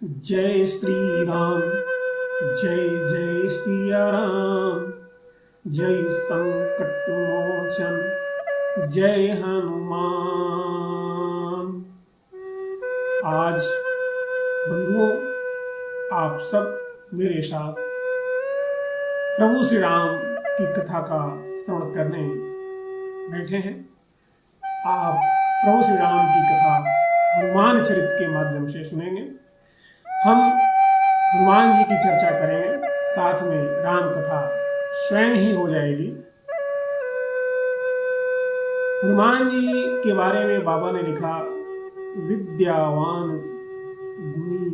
जय श्री राम, जय जय सिया राम, जय संकट मोचन, जय हनुमान। आज बंधुओं, आप सब मेरे साथ प्रभु श्री राम की कथा का श्रवण करने बैठे हैं। आप प्रभु श्री राम की कथा हनुमान चरित के माध्यम से सुनेंगे। हम हनुमान जी की चर्चा करेंगे, साथ में राम कथा स्वयं ही हो जाएगी। हनुमान जी के बारे में बाबा ने लिखा, विद्यावान गुणी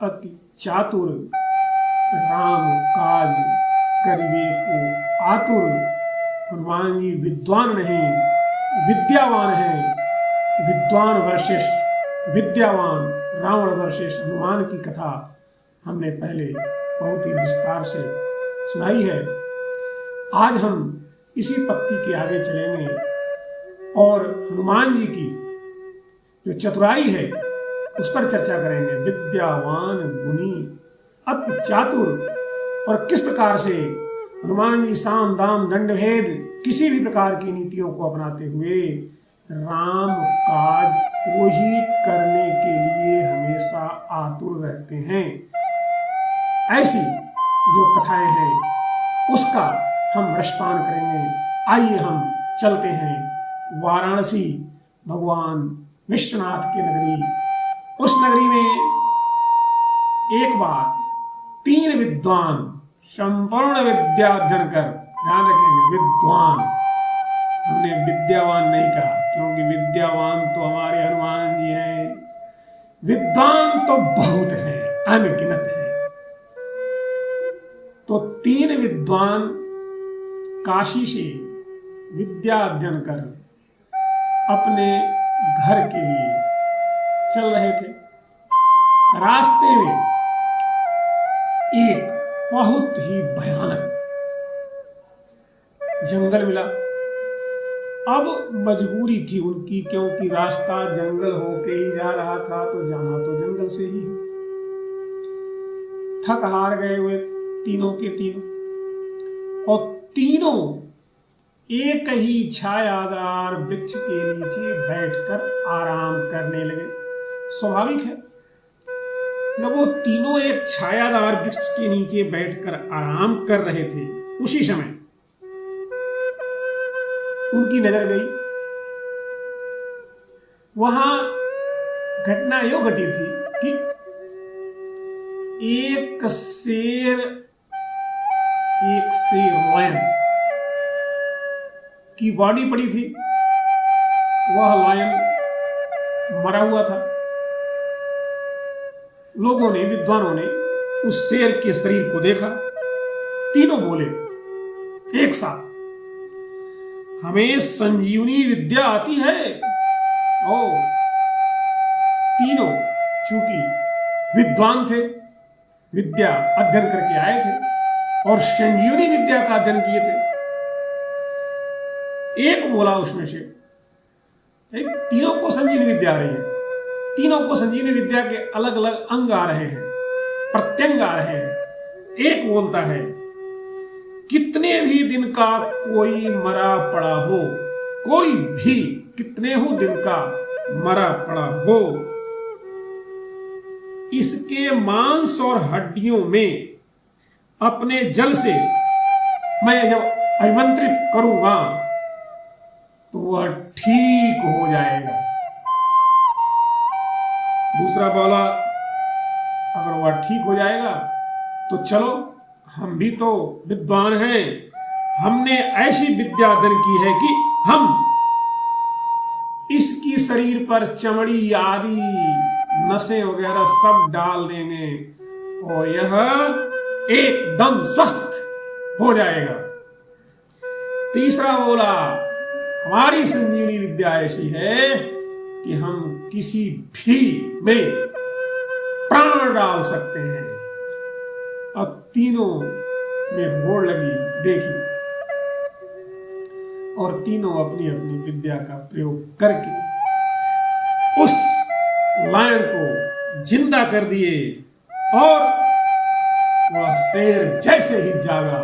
अति चातुर, राम काज करिबे को आतुर। हनुमान जी विद्वान नहीं, विद्यावान है। विद्वान वर्सेस विद्यावान, रावण वर्सेस हनुमान की कथा हमने पहले बहुत ही विस्तार से सुनाई है। आज हम इसी पत्ती के आगे चलेंगे और हनुमान जी की जो चतुराई है उस पर चर्चा करेंगे। विद्यावान गुणी अति चातुर, और किस प्रकार से हनुमान जी साम दाम दंड भेद किसी भी प्रकार की नीतियों को अपनाते हुए राम काज को ही करने के लिए हमेशा आतुर रहते हैं। ऐसी जो कथाएं हैं उसका हम रसपान करेंगे। आइए हम चलते हैं वाराणसी, भगवान विश्वनाथ की नगरी। उस नगरी में एक बार 3 विद्वान संपूर्ण विद्या अध्ययन कर, ध्यान रखेंगे विद्वान, हमने विद्यावान नहीं कहा, क्योंकि विद्यावान तो हमारे हनुमान जी हैं, विद्वान तो बहुत हैं, अनगिनत हैं। तो 3 विद्वान काशी से विद्या अध्ययन कर अपने घर के लिए चल रहे थे। रास्ते में एक बहुत ही भयानक जंगल मिला। अब मजबूरी थी उनकी, क्योंकि रास्ता जंगल होके ही जा रहा था, तो जाना तो जंगल से ही है। थक हार गए हुए तीनों के तीनों, और तीनों एक ही छायादार वृक्ष के नीचे बैठकर आराम करने लगे। स्वाभाविक है, जब वो तीनों एक छायादार वृक्ष के नीचे बैठकर आराम कर रहे थे, उसी समय उनकी नजर गई। वहां घटना यो घटी थी कि एक शेर लायन की बॉडी पड़ी थी। वह लायन मरा हुआ था। लोगों ने, विद्वानों ने उस शेर के शरीर को देखा। तीनों बोले एक साथ, हमें संजीवनी विद्या आती है। ओ, तीनों चूंकि विद्वान थे, विद्या अध्ययन करके आए थे और संजीवनी विद्या का अध्ययन किए थे। एक बोला उसमें से, तीनों को संजीवनी विद्या आ रही है, तीनों को संजीवनी विद्या के अलग अलग अंग आ रहे हैं, प्रत्यंग आ रहे हैं। एक बोलता है, कितने भी दिन का कोई मरा पड़ा हो, कोई भी कितने ही दिन का मरा पड़ा हो, इसके मांस और हड्डियों में अपने जल से मैं जब अभिमंत्रित करूंगा तो वह ठीक हो जाएगा। दूसरा बोला, अगर वह ठीक हो जाएगा तो चलो, हम भी तो विद्वान हैं, हमने ऐसी विद्या अध्ययन की है कि हम इसकी शरीर पर चमड़ी आदि नसें वगैरह सब डाल देंगे और यह एकदम स्वस्थ हो जाएगा। तीसरा बोला, हमारी संजीवनी विद्या ऐसी है कि हम किसी भी में प्राण डाल सकते हैं। अब तीनों में होड़ लगी, देखी, और तीनों अपनी अपनी विद्या का प्रयोग करके उस लायन को जिंदा कर दिए और वह शेर जैसे ही जागा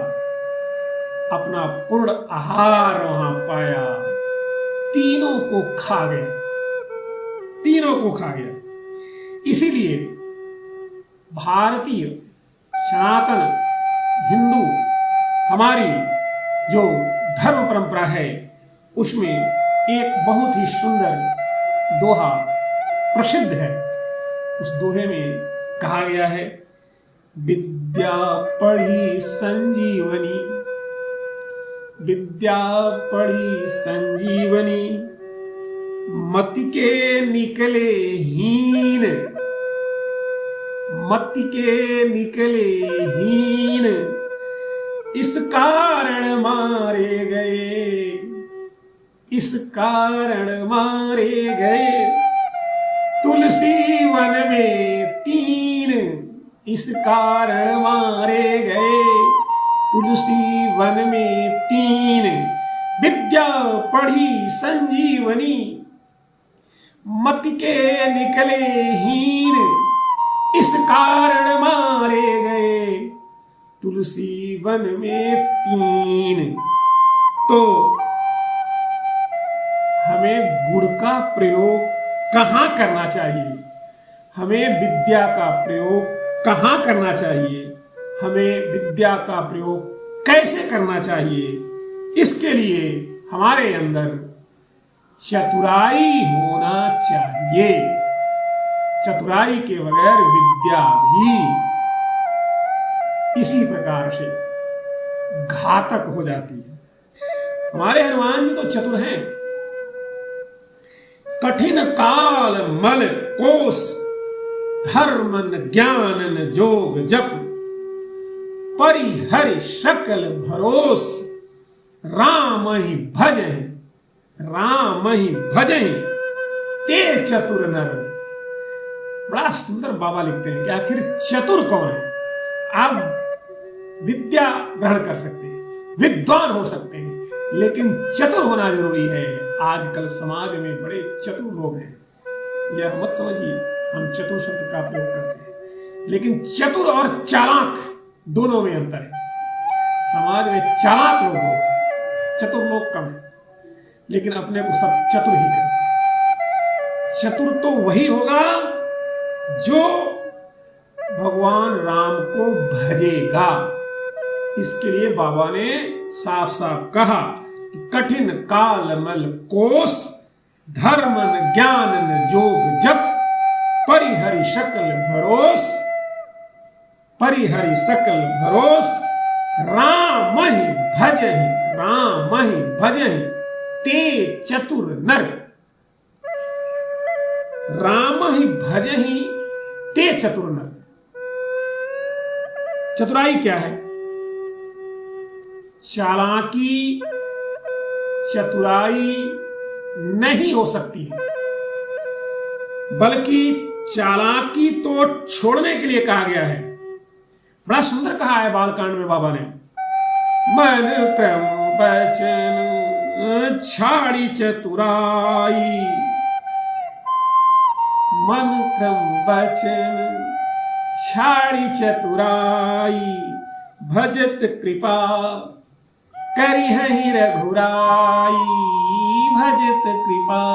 अपना पूर्ण आहार वहां पाया, तीनों को खा गया, तीनों को खा गया। इसीलिए भारतीय सनातन हिंदू हमारी जो धर्म परंपरा है उसमें एक बहुत ही सुंदर दोहा प्रसिद्ध है। उस दोहे में कहा गया है, विद्या पढ़ी संजीवनी, विद्या पढ़ी संजीवनी, मति के निकले हीन, मति के निकले हीन, इस कारण मारे गए, इस कारण मारे गए, तुलसी वन में तीन, इस कारण मारे गए, तुलसी वन में तीन। विद्या पढ़ी संजीवनी, मति के निकले हीन, इस कारण मारे गए, तुलसी वन में तीन। तो हमें गुड़ का प्रयोग कहाँ करना चाहिए, हमें विद्या का प्रयोग कहाँ करना चाहिए, हमें विद्या का प्रयोग कैसे करना चाहिए, इसके लिए हमारे अंदर चतुराई होना चाहिए। चतुराई के बगैर विद्या भी इसी प्रकार से घातक हो जाती है। हमारे हनुमान जी तो चतुर हैं। कठिन काल मल कोस, धर्मन ज्ञानन जोग जप, परिहरि सकल भरोस, राम ही भजहि, राम ही भजहि, ते चतुर नर। बड़ा सुंदर बाबा लिखते हैं कि आखिर चतुर कौन है। आप विद्या ग्रहण कर सकते हैं, विद्वान हो सकते हैं, लेकिन चतुर होना जरूरी है। आजकल समाज में बड़े चतुर लोग हैं, यह मत समझिए हम चतुर शब्द का प्रयोग करते हैं, लेकिन चतुर और चालाक दोनों में अंतर है। समाज में चालाक लोग हैं, चतुर लोग कम है, लेकिन अपने को सब चतुर ही कहते हैं। चतुर तो वही होगा जो भगवान राम को भजेगा। इसके लिए बाबा ने साफ साफ कहा, कठिन काल मल कोस, धर्मन ज्ञानन जोग जप, परिहरि सकल भरोस, परिहरि सकल भरोस, राम ही भजहि, राम ही भजहि, ते चतुर नर। राम ही भजहि ते चतुर नर। चतुराई क्या है? चालाकी चतुराई नहीं हो सकती है, बल्कि चालाकी तो छोड़ने के लिए कहा गया है। बड़ा सुंदर कहा है बालकांड में बाबा ने, मन क्रम वचन छाड़ी चतुराई, मन क्रम वचन छाड़ी चतुराई, भजत कृपा करी है रघुराई, भजत कृपा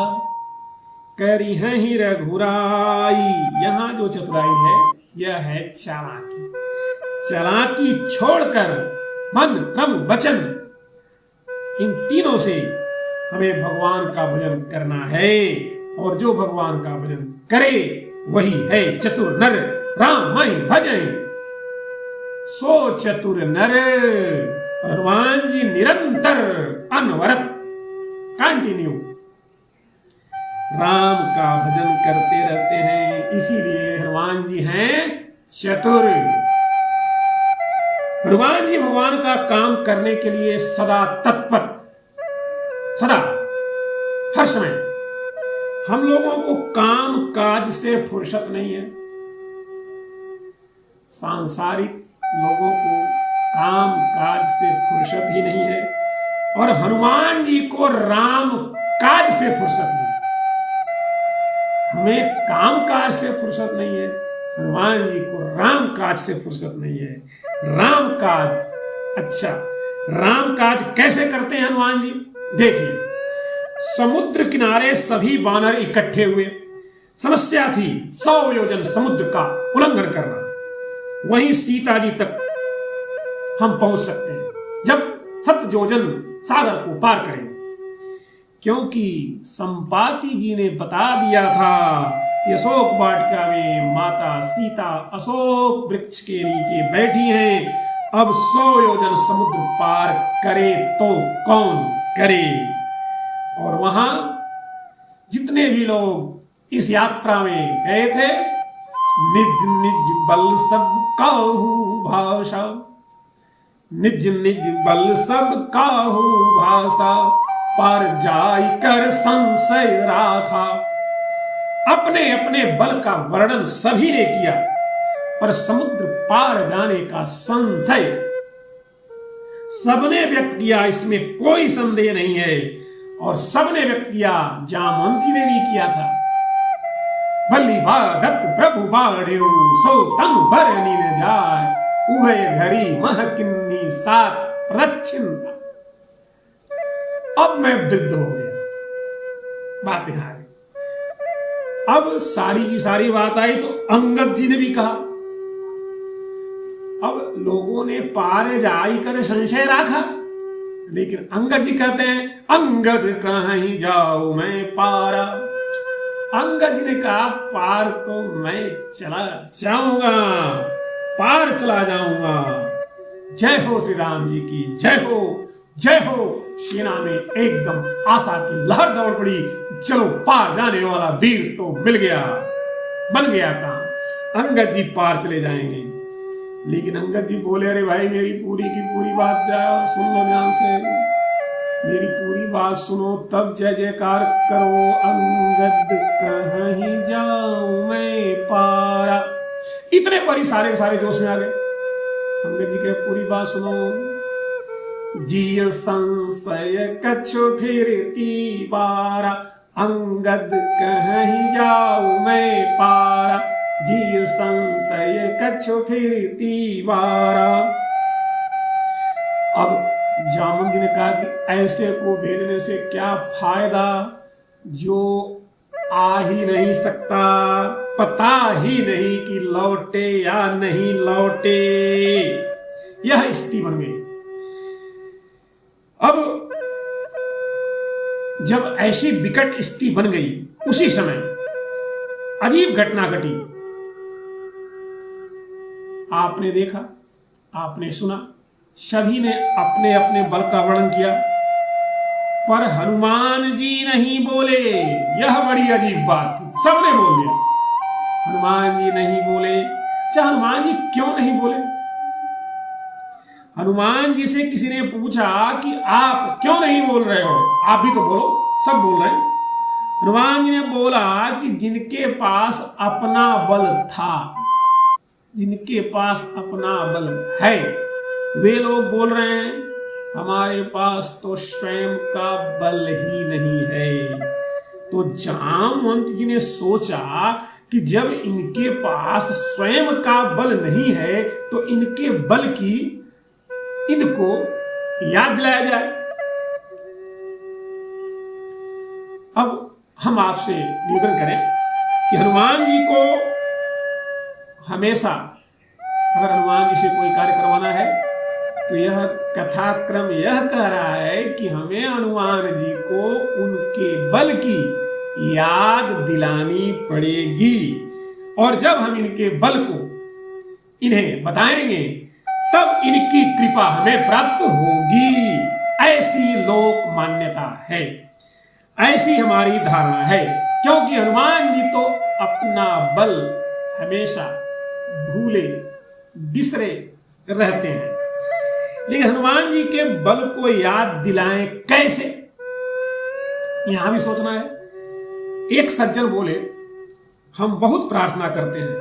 करी है रघुराई। यहां जो चतुराई है यह है चालाकी। चालाकी छोड़कर मन क्रम वचन, इन तीनों से हमें भगवान का भजन करना है, और जो भगवान का भजन करे वही है चतुर नर। राम ही भजहि सो चतुर नर। हनुमान जी निरंतर अनवरत कंटिन्यू राम का भजन करते रहते हैं, इसीलिए हनुमान जी हैं चतुर। हनुमान जी भगवान का काम करने के लिए सदा तत्पर, सदा हर समय। हम लोगों को काम काज से फुर्सत नहीं है। सांसारिक लोगों को काम काज से फुर्सत ही नहीं है, और हनुमान जी को राम काज से फुर्सत नहीं। हमें काम काज से फुर्सत नहीं है, हनुमान जी को राम काज से फुर्सत नहीं है। राम काज, अच्छा राम काज कैसे करते हैं हनुमान जी? देखिए, समुद्र किनारे सभी वानर इकट्ठे हुए। समस्या थी 100 योजन समुद्र का उल्लंघन करना। वहीं सीता जी तक हम पहुंच सकते हैं जब 7 योजन सागर को पार करेंगे, क्योंकि संपाति जी ने बता दिया था कि अशोक वाटिका में माता सीता अशोक वृक्ष के नीचे बैठी हैं। अब 100 योजन समुद्र पार करे तो कौन करे। और वहां जितने भी लोग इस यात्रा में गए थे, निज निज बल सब काहू भाषा, निज निज बल सब काहू भाषा, पार जाय कर संशय राखा। अपने अपने बल का वर्णन सभी ने किया, पर समुद्र पार जाने का संशय सबने व्यक्त किया, इसमें कोई संदेह नहीं है। और सबने व्यक्त किया, जामवंत जी ने भी किया था। भली भागत प्रभु बाढ़्यो सो तनु भरनी न जाय, उभय घरी मह किन्नी सात प्रदक्षिण। अब मैं वृद्ध हो गया, बात यहां आ गई। अब सारी की सारी बात आई तो अंगद जी ने भी कहा। अब लोगों ने पार जाई कर संशय रखा, लेकिन अंगद जी कहते हैं अंगद कहीं जाओ मैं पारा। अंगद जी ने कहा पार तो मैं चला जाऊंगा, पार चला जाऊंगा। जय हो श्री राम जी की जय हो, जय हो। सेना में एकदम आशा की लहर दौड़ पड़ी, चलो पार जाने वाला वीर तो मिल गया, बन गया काम, अंगद जी पार चले जाएंगे। लेकिन अंगद जी बोले अरे भाई मेरी पूरी की पूरी बात सुन लो ध्यान से, मेरी पूरी बात सुनो तब जय जयकार करो। अंगद कहीं जाऊं मैं पारा। इतने पर ही सारे सारे जोश में आ गए। अंगद जी के पूरी बात सुनो। जिय संशय कछु फिरती बारा, अंगद कहीं जाऊं मैं पारा, जिय संशय कछु फिरती बारा। अब जामुन जी ने कहा कि ऐसे को भेजने से क्या फायदा जो आ ही नहीं सकता, पता ही नहीं कि लौटे या नहीं लौटे। यह स्थिति बन गई। अब जब ऐसी विकट स्थिति बन गई, उसी समय अजीब घटना घटी। आपने देखा, आपने सुना, सभी ने अपने अपने बल का वर्णन किया, पर हनुमान जी नहीं बोले। यह बड़ी अजीब बात थी। सबने बोल दिया, हनुमान जी नहीं बोले। अच्छा, हनुमान जी क्यों नहीं बोले? हनुमान जी से किसी ने पूछा कि आप क्यों नहीं बोल रहे हो, आप भी तो बोलो, सब बोल रहे हैं। हनुमान जी ने बोला कि जिनके पास अपना बल था, जिनके पास अपना बल है, वे लोग बोल रहे हैं हमारे पास तो स्वयं का बल ही नहीं है। तो जामवंत जी ने सोचा कि जब इनके पास स्वयं का बल नहीं है तो इनके बल की इनको याद दिलाया जाए। अब हम आपसे निवेदन करें कि हनुमान जी को हमेशा अगर हनुमान जी से कोई कार्य करवाना है तो यह कथाक्रम यह कह रहा है कि हमें हनुमान जी को उनके बल की याद दिलानी पड़ेगी। और जब हम इनके बल को इन्हें बताएंगे तब इनकी कृपा हमें प्राप्त होगी। ऐसी लोक मान्यता है, ऐसी हमारी धारणा है। क्योंकि हनुमान जी तो अपना बल हमेशा भूले बिसरे रहते हैं, लेकिन हनुमान जी के बल को याद दिलाएं कैसे, यहां भी सोचना है। एक सज्जन बोले हम बहुत प्रार्थना करते हैं,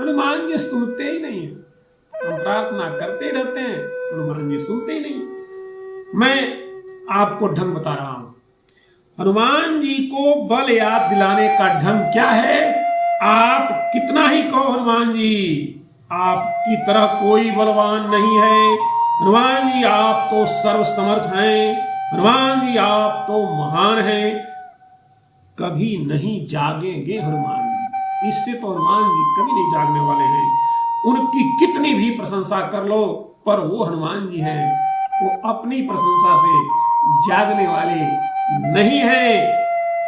हनुमान जी सुनते ही नहीं है। हम प्रार्थना करते रहते हैं, हनुमान जी सुनते ही नहीं। मैं आपको ढंग बता रहा हूं। हनुमान जी को बल याद दिलाने का ढंग क्या है? आप कितना ही कहो हनुमान जी, आपकी तरह कोई बलवान नहीं है। हनुमान जी आप तो सर्वसमर्थ हैं, हनुमान जी आप तो महान हैं, कभी नहीं जागेंगे हनुमान जी। इससे तो हनुमान जी कभी नहीं जागने वाले हैं। उनकी कितनी भी प्रशंसा कर लो, पर वो हनुमान जी हैं, वो अपनी प्रशंसा से जागने वाले नहीं है।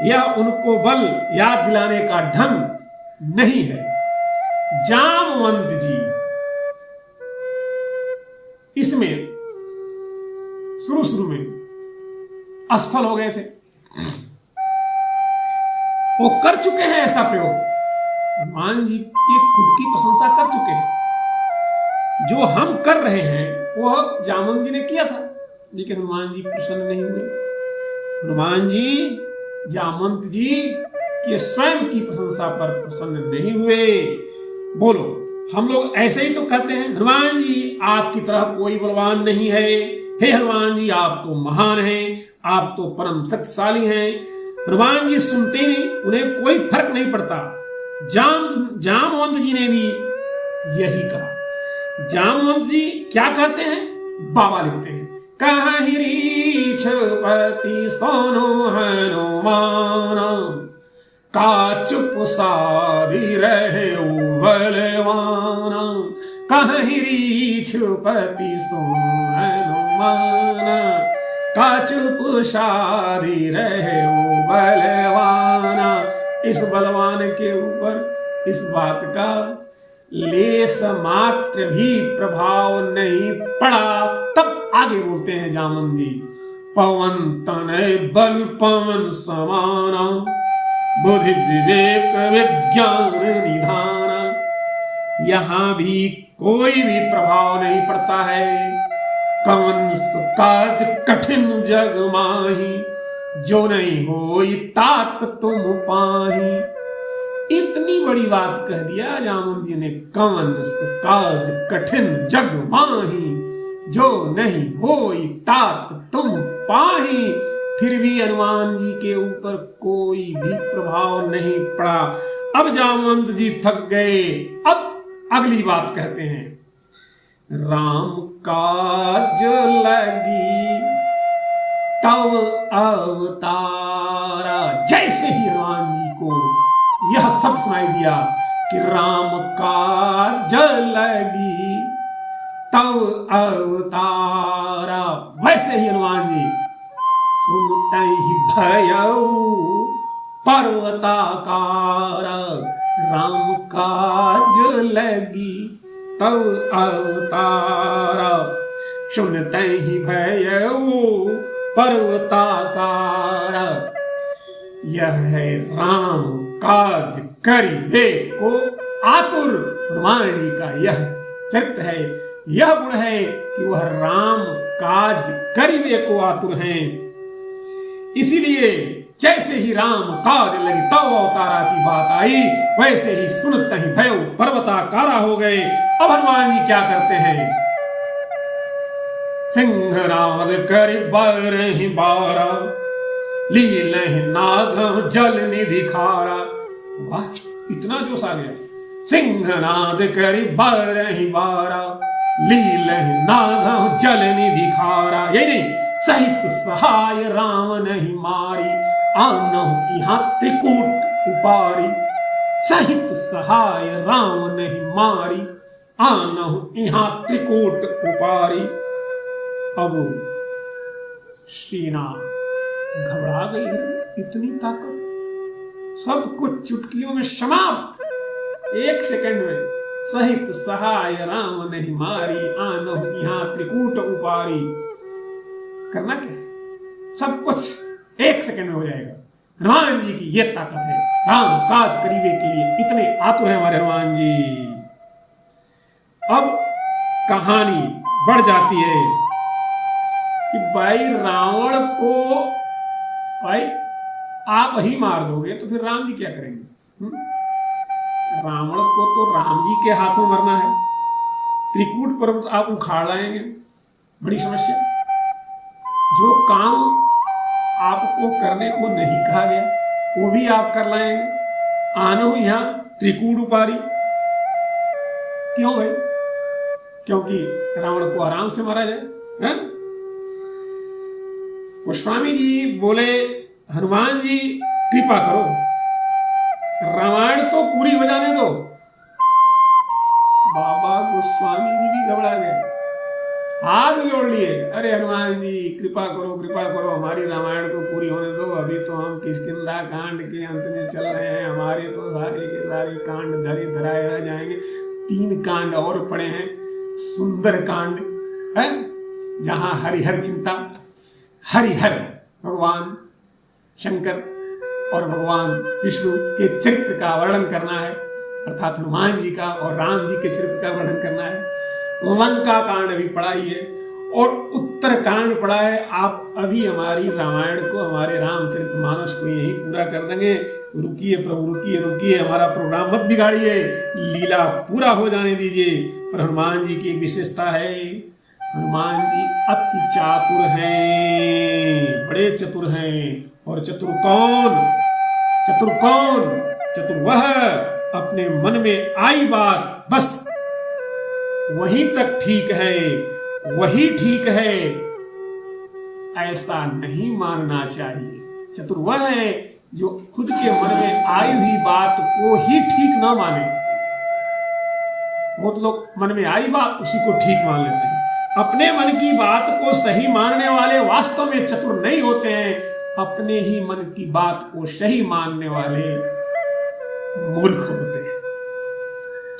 यह उनको बल याद दिलाने का ढंग नहीं है। जामवंत जी इसमें शुरू में असफल हो गए थे, वो कर चुके हैं ऐसा प्रयोग, हनुमान जी की खुद की प्रशंसा कर चुके हैं। जो हम कर रहे हैं वह जामवंत जी ने किया था, लेकिन हनुमान जी प्रसन्न नहीं हुए। हनुमान जी जामवंत जी के स्वयं की प्रशंसा पर प्रसन्न नहीं हुए। बोलो, हम लोग ऐसे ही तो कहते हैं, हनुमान जी आपकी तरह कोई बलवान नहीं है, हे हनुमान जी आप तो महान हैं, आप तो परम शक्तिशाली हैं। हनुमान जी सुनते नहीं, उन्हें कोई फर्क नहीं पड़ता। जामवंत जी ने भी यही कहा। जामवंत जी क्या कहते हैं, बाबा लिखते हैं, कहीं रीछ पति सोनो हनुमान, का चुप सारी रहे बलवान। कहीं रीछ पति सोनो हनुमान, का चुप सारी रहे बलवान। इस बलवान के ऊपर इस बात का लेस मात्र भी प्रभाव नहीं पड़ा। तब आगे बोलते हैं जामवंत जी, पवन तनय बल पवन समाना, बुद्धि विवेक विज्ञान निधान। यहां भी कोई भी प्रभाव नहीं पड़ता है। कवन काज कठिन जग माही, जो नहीं होई तात तुम पाही। इतनी बड़ी बात कह दिया जामवंत जी ने, कवन काज कठिन जग माही, जो नहीं होई तात तुम पाही। फिर भी हनुमान जी के ऊपर कोई भी प्रभाव नहीं पड़ा। अब जामवंत जी थक गए। अब अगली बात कहते हैं, राम काज लगी तव अवतारा। जैसे ही हनुमान जी को यह सब सुनाई दिया कि राम काज लगी तव अवतारा, वैसे ही हनुमान जी सुनते ही भयउ पर्वताकार। राम काज लगी तव अवतारा, सुनते ही भयउ पर्वताकार। यह है राम काज करिबे को आतुर। हनुमान जी का यह चरित्र है, यह गुण है कि वह राम काज करिबे को आतुर हैं। इसीलिए जैसे ही राम काज लगी तव अवतारा की बात आई, वैसे ही सुनते ही भय पर्वताकारा हो गए। अब हनुमान जी क्या करते हैं, सिंहनाद कर बरहि बारा, लीलहि नाग जल निधि खारा। वाह, इतना जोश आ गया। सिंहनाद कर बरहि बारा, लीलहि नाग जल निधि खारा। यही नहीं, सहित सहाय राम नहीं मारी, आनहु यहाँ त्रिकूट उपारी। सहित सहाय राम नहीं मारी, आनहु यहाँ त्रिकूट उपारी। अब सेना घबरा गई है, इतनी ताकत, सब कुछ चुटकियों में समाप्त, एक सेकंड में। सहित सहाय राम नहीं मारी, आनहु यहाँ त्रिकूट उपारी। करना क्या है, सब कुछ एक सेकंड में हो जाएगा। हनुमान जी की यह ताकत है, राम काज करीबे के लिए इतने आतुर हैं हमारे हनुमान जी। अब कहानी बढ़ जाती है कि भाई रावण को भाई आप ही मार दोगे तो फिर राम जी क्या करेंगे। रावण को तो राम जी के हाथों मरना है, त्रिकूट पर्वत आप उखाड़ लाएंगे, बड़ी समस्या। जो काम आपको करने को नहीं कहा गया वो भी आप कर लाएंगे। आनो यहाँ त्रिकूट उपारी। क्यों भाई? क्योंकि रावण को आराम से मारा जाए, है? गोस्वामी जी बोले, हनुमान जी कृपा करो, रामायण तो पूरी हो जाने दो। बाबा गोस्वामी जी भी घबरा गए, हाथ जोड़ लिए, अरे हनुमान जी कृपा करो, हमारी रामायण तो पूरी होने दो, अभी तो हम किष्किंधा कांड के अंत में चल रहे हैं, हमारे तो सारे के सारे कांड धराए रह जाएंगे। 3 कांड और पड़े हैं, सुंदर कांड है जहां हरिहर चिंता, हरिहर भगवान शंकर और भगवान विष्णु के चरित्र का वर्णन करना है, अर्थात हनुमान जी का और राम जी के चरित्र का वर्णन करना है। लंका कांड भी पढ़ा ही है और उत्तर कांड पढ़ा है। आप अभी हमारी रामायण को, हमारे रामचरितमानस को यही पूरा कर देंगे। रुकिए प्रभु, रुकिए, हमारा प्रोग्राम मत बिगाड़िए, लीला पूरा हो जाने दीजिए। पर हनुमान जी की एक विशेषता है, हनुमान जी अति चातुर हैं, बड़े चतुर हैं। और चतुर चतुर वह अपने मन में आई बात बस वहीं तक ठीक है, वही ठीक है, ऐसा नहीं मानना चाहिए। चतुर वह है जो खुद के मन में आई हुई बात को ही ठीक ना माने। बहुत लोग मन में आई बात उसी को ठीक मान लेते हैं। अपने मन की बात को सही मानने वाले वास्तव में चतुर नहीं होते हैं, अपने ही मन की बात को सही मानने वाले मूर्ख होते हैं,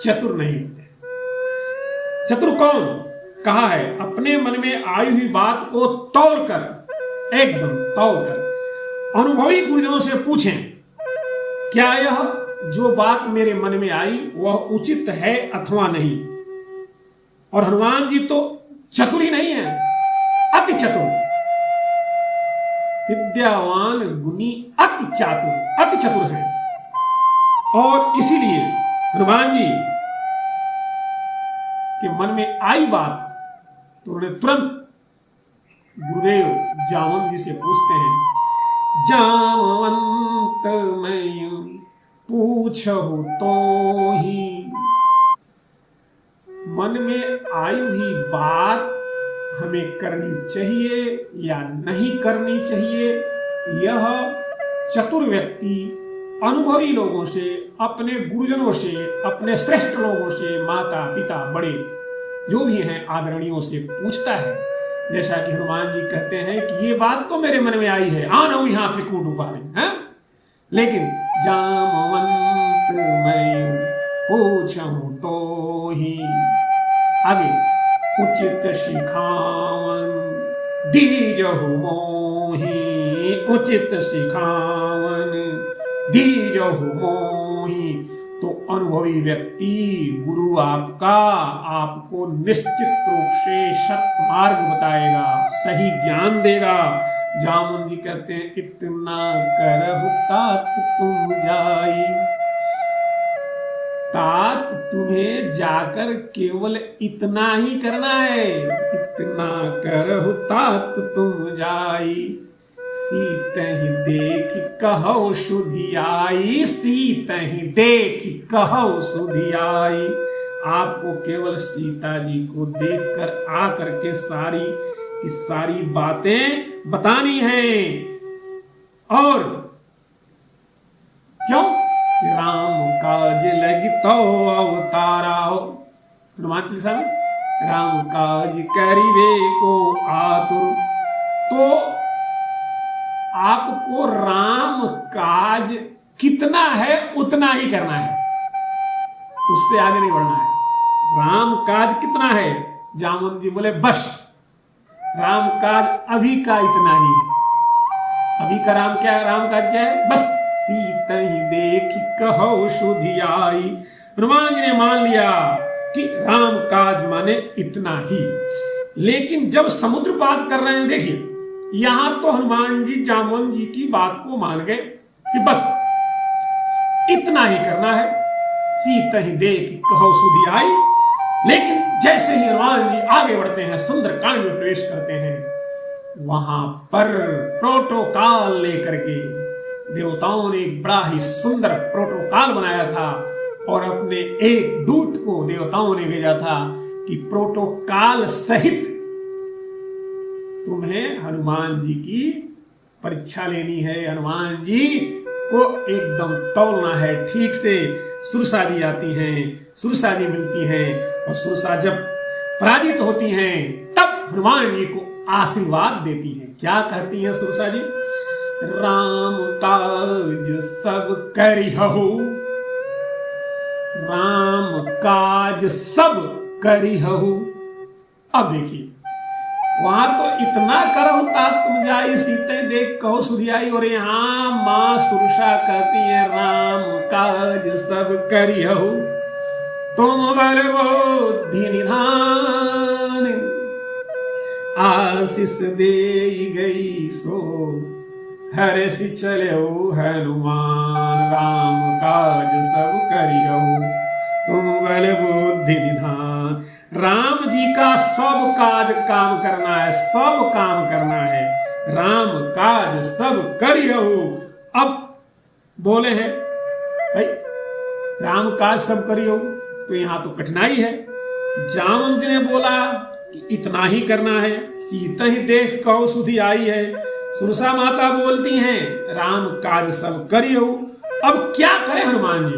चतुर नहीं होते। चतुर कौन? कहा है अपने मन में आई हुई बात को तोड़कर, एकदम तोड़कर अनुभवी गुरुजनों से पूछें, क्या यह जो बात मेरे मन में आई वह उचित है अथवा नहीं। और हनुमान जी तो चतुर ही नहीं है, अति चतुर, विद्यावान गुणी, अति चतुर है। और इसीलिए हनुमान जी के मन में आई बात तो उन्होंने तुरंत गुरुदेव जामवंत जी से पूछते हैं, जामवंत मैं पूछहु तो ही, मन में आई हुई बात हमें करनी चाहिए या नहीं करनी चाहिए, यह चतुर व्यक्ति अनुभवी लोगों से, अपने गुरुजनों से, अपने श्रेष्ठ लोगों से, माता पिता बड़े जो भी हैं आदरणीयों से पूछता है। जैसा कि हनुमान जी कहते हैं कि ये बात तो मेरे मन में आई है, आना यहाँ त्रिकूट उपारी है, लेकिन जामवंत मैं पूछूं तो ही, आगे उचित सिखावन दीजहु मोहि, उचित सिखावन दीजहु मोहि। तो अनुभवी व्यक्ति गुरु आपको निश्चित रूप से सत्य मार्ग बताएगा, सही ज्ञान देगा। जामुन जी कहते हैं, इतना करहु तात तुम जाई, तात तुम्हें जाकर केवल इतना ही करना है, इतना करहु तात तुम जाई, सीतहि देख कहौ सुधियाई, सीतहि देख कहौ सुधियाई। आपको केवल सीता जी को देखकर आकर के सारी की सारी बातें बतानी है। और क्यों? राम काज लगी तो अवतारा हो, हनुमान चालीसा में राम काज करिबे को आतुर। तो आपको राम काज कितना है उतना ही करना है, उससे आगे नहीं बढ़ना है। राम काज कितना है? जामवंत जी बोले बस राम काज अभी का इतना ही है। अभी का राम क्या है? राम काज क्या है? बस सीतहि देख कहौ सुधियाई। हनुमान जी ने मान लिया कि राम काज माने इतना ही। लेकिन जब समुद्र पात कर रहे हैं, देखिए यहां तो हनुमान जी जामवंत जी की बात को मान गए कि बस इतना ही करना है, सीतहि देख कहौ सुधियाई। लेकिन जैसे ही हनुमान जी आगे बढ़ते हैं, सुंदर कांड में प्रवेश करते हैं, वहां पर प्रोटोकॉल लेकर के देवताओं ने एक बड़ा ही सुंदर प्रोटोकॉल बनाया था। और अपने एक दूत को देवताओं ने भेजा था कि प्रोटोकॉल सहित तुम्हें हनुमान जी की परीक्षा लेनी है, हनुमान जी को एकदम तौलना है ठीक से। सुरसा जी आती हैं, सुरसा जी मिलती हैं, और सुरसा जब पराजित होती हैं तब हनुमान जी को आशीर्वाद देती हैं। क्या कहती हैं सुरसा जी? राम काज सब करिहु, राम काज सब करिहु। अब देखिए, वहां तो इतना करहु तात तुम जाई सीते देख कहो सुधियाई, और यहां मां सुरसा कहती है राम काज सब करिहु, तुम बल बुद्धि निधान, आशीष दे गई सो हर्षि चलो हनुमान, राम काज सब करिहु, तुम बल बुद्धि निधान। राम जी का सब काज काम करना है, सब काम करना है, राम काज सब करिहु। अब बोले हैं भाई राम काज सब करिहु, तो यहां तो कठिनाई है। जामन जी ने बोला कि इतना ही करना है, सीता ही देख कहो सुधी आई है। सुरसा माता बोलती हैं राम काज सब करियो। अब क्या करें हनुमान जी,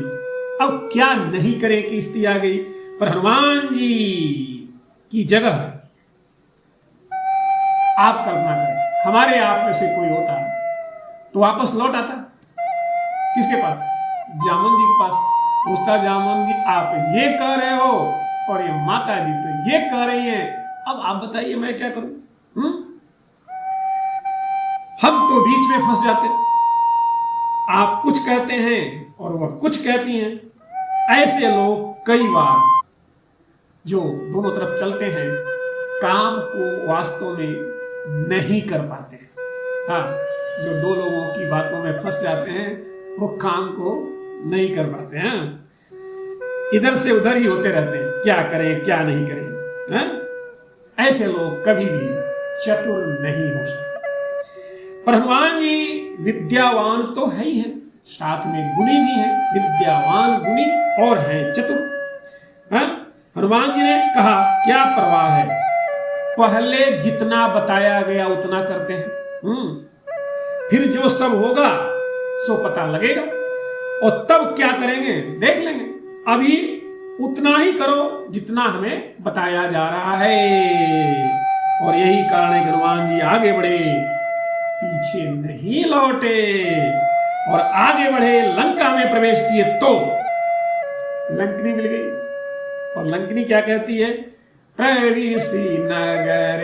अब क्या नहीं करें कि स्थिति आ गई। पर हनुमान जी की जगह आप कल्पना करें, हमारे आप में से कोई होता तो वापस लौट आता किसके पास? जामन जी के पास। पूछता जामन जी आप ये कह रहे हो और ये माता जी तो ये कह रही हैं, अब आप बताइए मैं क्या करूं? हम तो बीच में फंस जाते, आप कुछ कहते हैं और वह कुछ कहती हैं। ऐसे लोग कई बार जो दोनों तरफ चलते हैं काम को वास्तव में नहीं कर पाते हैं। हाँ, जो दो लोगों की बातों में फंस जाते हैं वो काम को नहीं कर पाते हैं, इधर से उधर ही होते रहते हैं, क्या करें क्या नहीं करें। हाँ? ऐसे लोग कभी भी चतुर नहीं हो सकते। पर हनुमान जी विद्यावान तो है ही है, साथ में गुणी भी है, विद्यावान गुणी और है चतुर। हनुमान जी ने कहा क्या परवाह है, पहले जितना बताया गया उतना करते हैं, फिर जो सब होगा सो पता लगेगा और तब क्या करेंगे देख लेंगे। अभी उतना ही करो जितना हमें बताया जा रहा है। और यही कारण है कि हनुमान जी आगे बढ़े, पीछे नहीं लौटे और आगे बढ़े, लंका में प्रवेश किए तो लंकनी मिल गई। और लंकनी क्या कहती है? प्रवेशी नगर।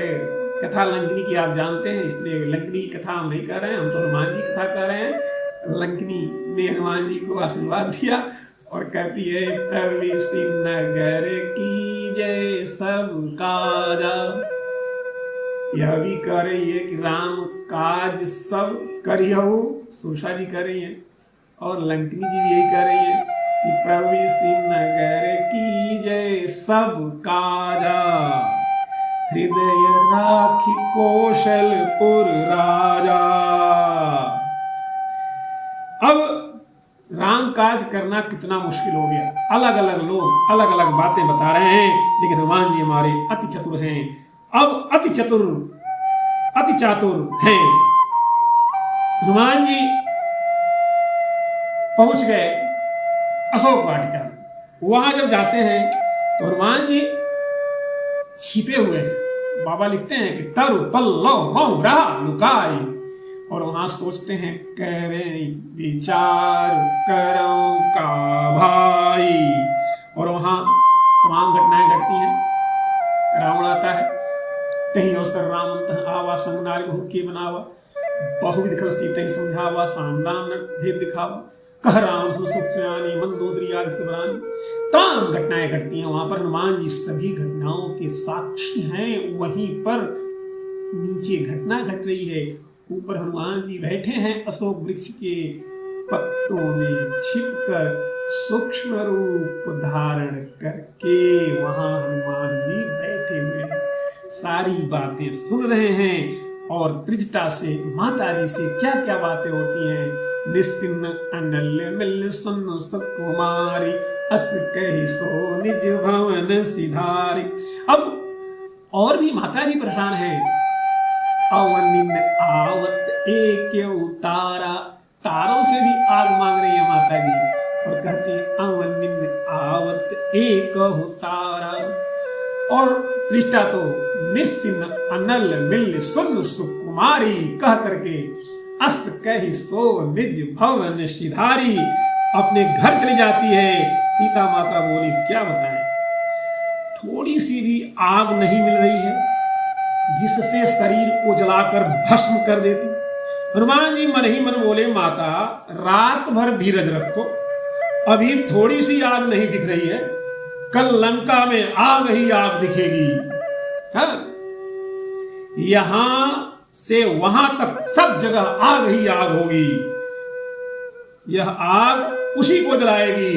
कथा लंकनी की आप जानते हैं, इसलिए लंकनी की कथा हम नहीं कर रहे हैं, हम तो हनुमान जी की कथा कर रहे हैं। लंकनी ने हनुमान जी को आशीर्वाद दिया और कहती है प्रवेशी नगर की जय सब काजा। यह भी कह रही है कि राम काज सब करिहु, सुरसा जी कह रही है, और लंकनी जी भी यही कह रही है कि प्रवेशी नगर की जय सब काजा, हृदय राखी कौशलपुर राजा। अब राम काज करना कितना मुश्किल हो गया। अलग अलग लोग अलग अलग बातें बता रहे हैं, लेकिन हनुमान जी हमारे अति चतुर हैं। अब अति चतुर अति चातुर हैं। हनुमान जी पहुंच गए अशोक वाटिका। वहां जब जाते हैं तो हनुमान जी छिपे हुए हैं। बाबा लिखते हैं कि तरु पल्लव मऊ रहा लुकाई, और वहां सोचते हैं करें विचार करो का भाई। और वहां तमाम घटनाएं घटती हैं। रावण आता है, कहीं अवसर राम आवा संग नारी बहु के बनावा, बहुविध खल सीते समझावा, सामदान भेद दिखावा, कह राम सुख सुयानी मंदोदरी आदि सबरानी। तमाम घटनाएं घटती हैं वहां पर। हनुमान जी सभी घटनाओं के साक्षी हैं। वहीं पर नीचे घटना घट रही है, ऊपर हनुमान जी बैठे हैं अशोक वृक्ष के पत्तों में छिपकर, सूक्ष्म रूप धारण करके वहां हनुमान जी बैठे हुए हैं, सारी बातें सुन रहे हैं और त्रिजटा से माता जी से क्या क्या बातें होती हैं। निस्तिन अनल्य मिल सुन कुमारी, अस्त कही सो निज भवन सिधारी। अब और भी माता जी परेशान है। अवनिन आवत एक उतारा, तारों से भी आग मांग रही है माता जी और कहती है अवनिन आवत एक उतारा। और त्रिष्टा तो निस्तिन अनल मिल सुन सुकुमारी कह करके अस्त कही सो निज भवन सिधारी अपने घर चली जाती है। सीता माता बोली क्या बताएं, थोड़ी सी भी आग नहीं मिल रही है जिससे शरीर को जलाकर भस्म कर देती। हनुमान जी मन ही मन बोले माता रात भर धीरज रखो, अभी थोड़ी सी आग नहीं दिख रही है, कल लंका में आग ही आग दिखेगी। हाँ? यहां से वहां तक सब जगह आग ही आग होगी, यह आग उसी को जलाएगी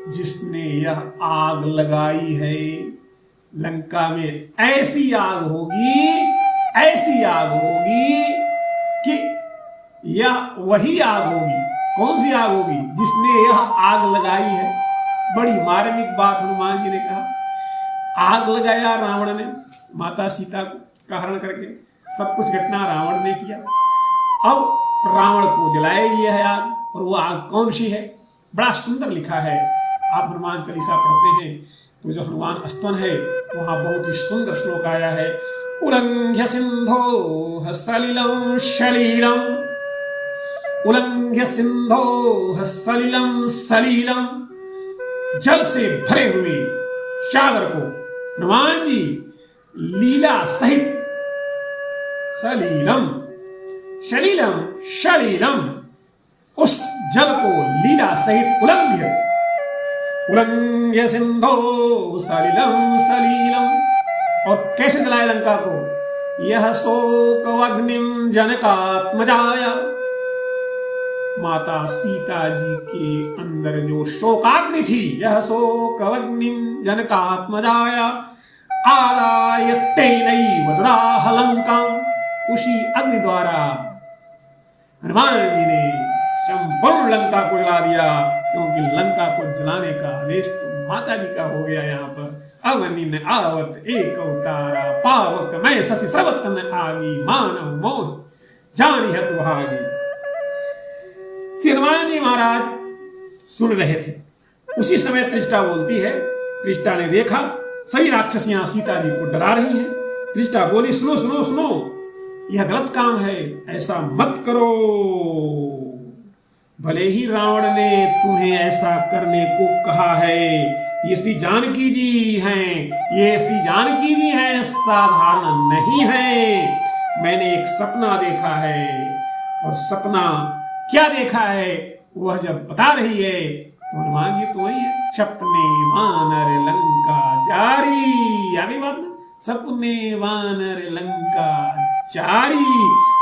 जिसने यह आग लगाई है। लंका में ऐसी आग होगी, ऐसी आग होगी कि यह वही आग होगी। कौन सी आग होगी? जिसने यह आग लगाई है। बड़ी मार्मिक बात हनुमान जी ने कहा। आग लगाया रावण ने माता सीता को का हरण करके, सब कुछ घटना रावण ने किया। अब रावण को जलाएगी यह आग, और वो आग कौन सी है? बड़ा सुंदर लिखा है। आप हनुमान चालीसा पढ़ते हैं तो जो हनुमान स्तवन है वहां बहुत ही सुंदर श्लोक आया है। उल्लंघ्य सिंधो सलिलम शलीलम, उल्लंघ्य सिंधो सलिलम सलीलम। जल से भरे हुए सागर को हनुमान जी लीला सहित सलीलम शलीलम शलीलम, उस जल को लीला सहित उल्लंघ्य उल्लंघ्य सिंधो सलिलम सलीलम। और कैसे जलाए लंका को? यह शोक अग्निम जनकात्मजाया। माता सीता जी के अंदर जो शोकाग्नि थी, यह शोक अग्निम जनकात्मजाया आदाय तेनैव ददाह लंकाम। उसी अग्नि द्वारा हनुमान जी ने संपूर्ण लंका को जला दिया, क्योंकि लंका को जलाने का आदेश तो माता जी का हो गया। यहाँ पर अवनिन आवत एक अवतारा, पावक मैं सच स्रवत न आगी, मानव मोह जानी है तुहागी। हनुमान जी महाराज सुन रहे थे। उसी समय त्रिष्टा बोलती है। त्रिष्टा ने देखा सभी राक्षसियां सीता जी को डरा रही हैं। त्रिष्टा बोली सुनो सुनो सुनो, यह गलत काम है, ऐसा मत करो। भले ही रावण ने तुम्हें ऐसा करने को कहा है, ये श्री जानकी जी हैं, ये श्री जानकी जी हैं, साधारण नहीं है। मैंने एक सपना देखा है, और सपना क्या देखा है वह जब बता रही है तो हनुमान जी तो वही है। सपने वानर लंका जारी, आगे बात में सपने वानर लंका जारी।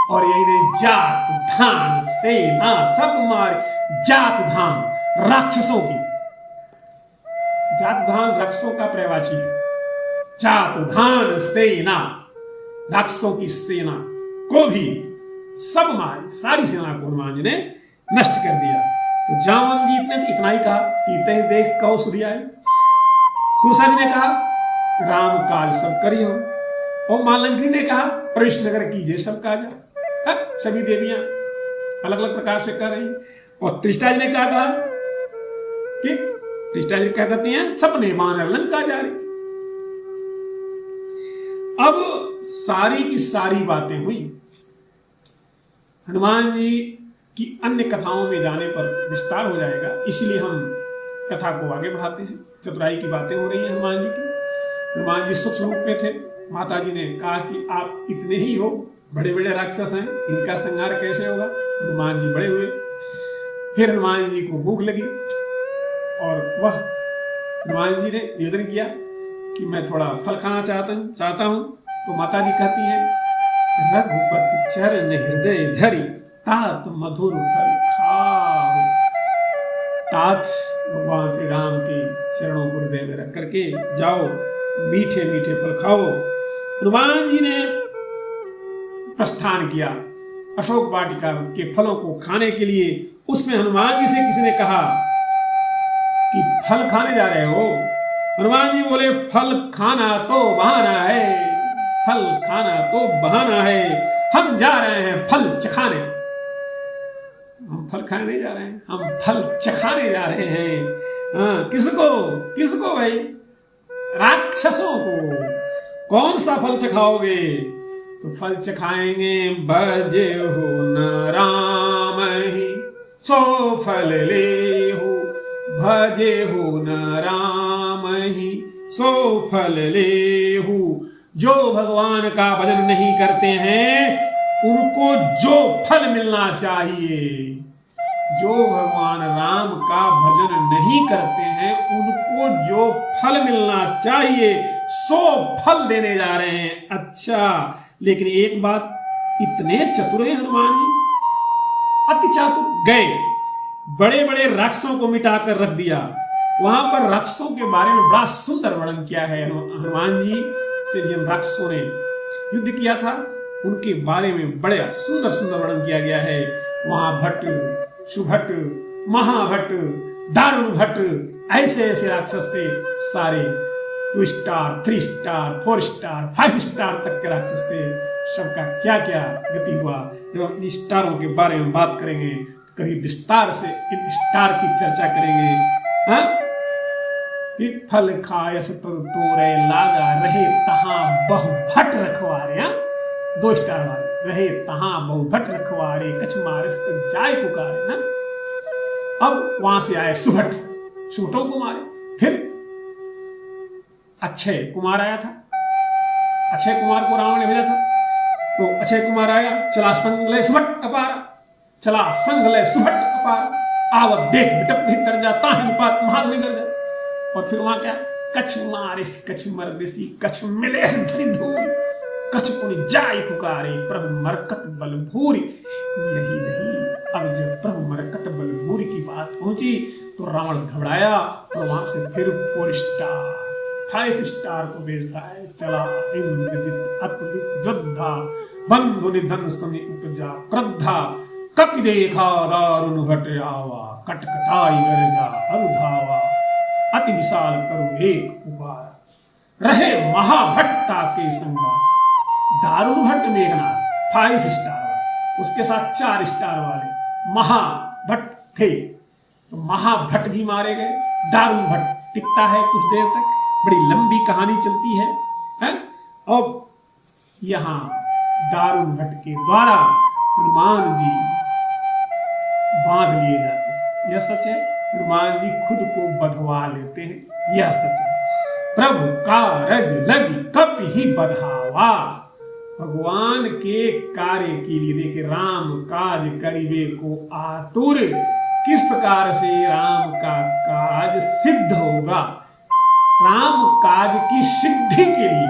और यही नहीं, जात धान सेना सब मारे। जात धान राक्षसों की, जात धान राक्षसों का पर्यायवाची है। जात धान सेना राक्षसों की सेना को भी सब मारे, सारी सेना को हनुमान जी ने नष्ट कर दिया। तो जामवंत जी ने इतना ही कहा, सीते देख कहो सुधियाए। सुरसा जी ने कहा राम काज सब करियो, और मालंकरी ने कहा प्रवेश नगर कीजिए सब काज। सभी देवियां अलग अलग प्रकार से कर रही। और त्रिष्टा जी ने क्या कहा कि त्रिष्टा जी क्या कहती हैं, सपने वानर लंका जारी। अब सारी की सारी बातें हुई। हनुमान जी की अन्य कथाओं में जाने पर विस्तार हो जाएगा, इसलिए हम कथा को आगे बढ़ाते हैं। चतुराई की बातें हो रही हैं हनुमान जी की। हनुमान जी सूक्ष्म रूप में थे। माता जी ने कहा कि आप इतने ही हो, बड़े बड़े राक्षस हैं, इनका संहार कैसे होगा? हनुमान जी बड़े हुए। फिर हनुमान जी को भूख लगी और वह हनुमान जी ने निवेदन किया कि मैं थोड़ा फल खाना चाहता हूं। तो माता जी कहती हैं रघुपति चरण हृदय धरी, तात मधुर फल खाओ। तात भगवान श्री राम के चरणों को हृदय में रख करके जाओ, मीठे मीठे फल खाओ। हनुमान जी ने प्रस्थान किया अशोक वाटिका के फलों को खाने के लिए। उसमें हनुमान जी से किसी ने कहा कि फल खाने जा रहे हो? हनुमान जी बोले फल खाना तो बहाना है, फल खाना तो बहाना है, हम जा रहे हैं फल चखाने। हम फल खाने नहीं जा रहे हैं, हम फल चखाने जा रहे हैं। हाँ, किसको किसको भाई? राक्षसों को। कौन सा फल चखाओगे? तो फल चखाएंगे भजे हो न राम ही सो फल ले हो, भजे हो न राम ही सो फल ले हो। जो भगवान का भजन नहीं करते हैं उनको जो फल मिलना चाहिए, जो भगवान राम का भजन नहीं करते हैं उनको जो फल मिलना चाहिए सो फल देने जा रहे हैं। अच्छा, लेकिन एक बात, इतने चतुर हैं हनुमान जी, अति चातुर। गए बड़े बड़े राक्षसों को मिटाकर रख दिया। वहां पर राक्षसों के बारे में बड़ा सुंदर वर्णन किया है हनुमान जी से। जिन राक्षसों ने युद्ध किया था उनके बारे में बड़े सुंदर सुंदर वर्णन किया गया है। वहां भट्ट, सुभट, महाभट्ट, दारुण भट्ट, ऐसे ऐसे राक्षस थे सारे। 2 स्टार, 3 स्टार, 4 स्टार, 5 स्टार तक के राक्षस थे। सबका क्या क्या गति हुआ, जब हम इन स्टारों के बारे में बात करेंगे तो कभी विस्तार से इन स्टार की चर्चा करेंगे। हाँ, फल खायस तुर तोरे लागा रहे तहां बहु भट्ट रखवारे। 2 स्टार वाले, रहे तहां बहु भट्ट रखवारे, कछ मारिस जाय पुकारे। हाँ? अब वहां से आए सुभट, सुभटों को मारे। फिर अक्षय कुमार आया था, अक्षय कुमार को रावण ने भेजा था। तो अक्षय कुमार आया, चला संग ले सुभट अपार, चला संग ले सुभट अपार, आवत देख बिटप भीतर जाता है निपात महाधुनि कर जा। और फिर वहां क्या, कछ मारिस कछ मरदिसी, कछ मिले धरी धूल, कछ पुनि जाय पुकारे, प्रभु मरकट बल भूरी। यही नहीं, अब जब प्रभु मरकट बल भूरी की बात पहुंची तो रावण घबराया और वहां से फिर 4 स्टार, 5 स्टार को भेजता है। चला इंद्रजित अतुलित योद्धा, बंधु निधन स्तनि उपजा क्रुद्धा, कपि देखा दारुण भट आवा, कटकटाई गरजा अनुधावा, अति विशाल तरु एक उबारा, रहे महाभट्टा के संगा। दारुण भट्ट मेघनाथ 5 स्टार वाले, उसके साथ 4 स्टार वाले महाभट्ट थे। तो महाभट्ट भी मारे गए, दारुण भट्ट टिकता है कुछ देर तक, बड़ी लंबी कहानी चलती है। और यहां दारुण भट्ट के द्वारा हनुमान जी बांध लिए जाते हैं। यह सच है, हनुमान जी खुद को बधवा लेते हैं, यह सच है। प्रभु कारज लगी कपि ही बधावा। भगवान के कार्य के लिए देखिए, राम काज करिबे को आतुर, किस प्रकार से राम का काज सिद्ध होगा। राम काज की सिद्धि के लिए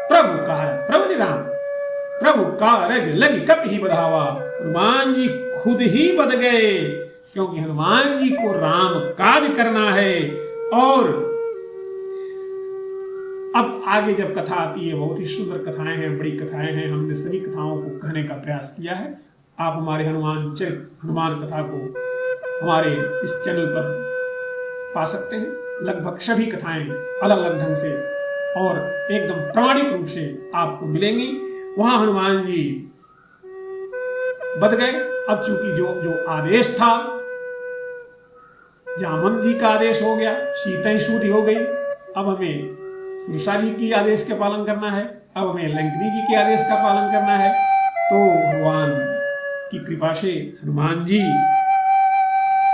प्रभु कारज, प्रभु निराम, प्रभु कारज लगी कपि ही बधावा। हनुमान जी खुद ही बध गए, क्योंकि हनुमान जी को राम काज करना है। और अब आगे जब कथा आती है, बहुत ही सुंदर कथाएं हैं, बड़ी कथाएं हैं, हमने सभी कथाओं को कहने का प्रयास किया है। आप हमारे हनुमान कथा को हमारे इस चैनल पर पा सकते हैं। लगभग सभी कथाएं अलग अलग ढंग से और एकदम प्रामाणिक रूप से आपको मिलेंगी। वहां हनुमान जी बध गए। अब चूंकि जो आदेश था, जामन जी का आदेश हो गया, सीता सूरी हो गई, अब हमें सुरसा जी की आदेश का पालन करना है, अब हमें लंकनी जी के आदेश का पालन करना है। तो भगवान की कृपा से हनुमान जी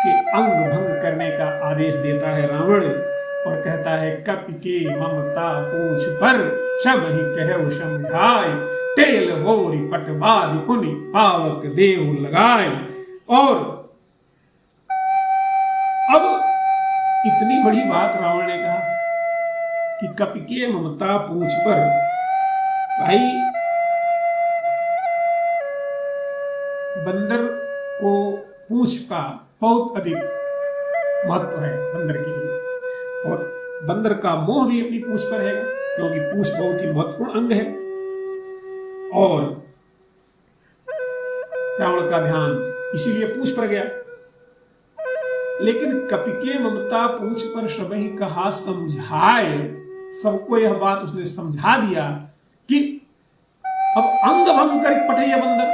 के अंग भंग करने का आदेश देता है रावण, और कहता है कपि के ममता पूछ पर सब ही कहो समझाए, तेल बोरी पटवादि पुनि पावक देव लगाए। और अब इतनी बड़ी बात रावण ने कहा कि कपि के ममता पूछ पर। भाई, बंदर को पूछ का बहुत अधिक महत्व है बंदर के लिए, और बंदर का मोह भी अपनी पूछ पर है, क्योंकि पूछ बहुत ही महत्वपूर्ण अंग है। और रावण का ध्यान इसीलिए पूछ पर गया। लेकिन कपि के ममता पूछ पर सबहि कहा समझाए। सबको यह बात उसने समझा दिया कि अब अंग भंग कर पठैया बंदर,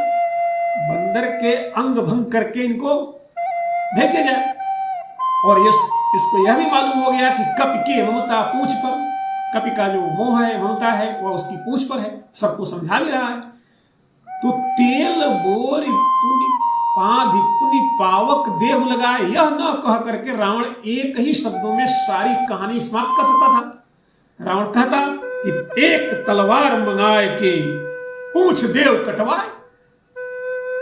बंदर के अंग भंग करके इनको भेज दिया जाए। और इसको यह भी मालूम हो गया कि कपि के ममता पूछ पर, कपि का जो मोह है, ममता है, वह उसकी पूछ पर है। सबको समझा भी रहा है। तो तेल बोर पुनि पाधि पुनि पावक देह लगाए, यह न कह करके रावण एक ही शब्दों में सारी कहानी समाप्त कर सकता था। रावण कहता कि एक तलवार मंगाए के पूछ देव कटवाए,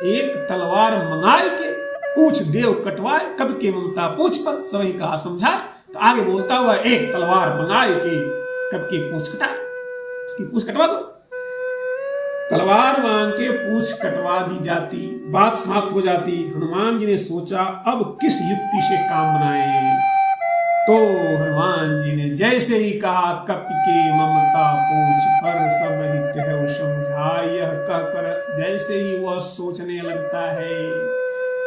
एक तलवार मंगाए के पूछ देव कटवाए, कब के ममता पूछ पर सभी कहा समझाए। तो आगे बोलता हुआ एक तलवार मंगाए के कब के पूछ कटाए, इसकी पूछ कटवा दो। तलवार मांग के पूछ कटवा दी जाती, बात समाप्त हो जाती। हनुमान जी ने सोचा अब किस युक्ति से काम बनाए। तो हनुमान जी ने जैसे ही कहा कपि के ममता पूछ पर सब ही कहो समझाए, यह कहकर जैसे ही वह सोचने लगता है,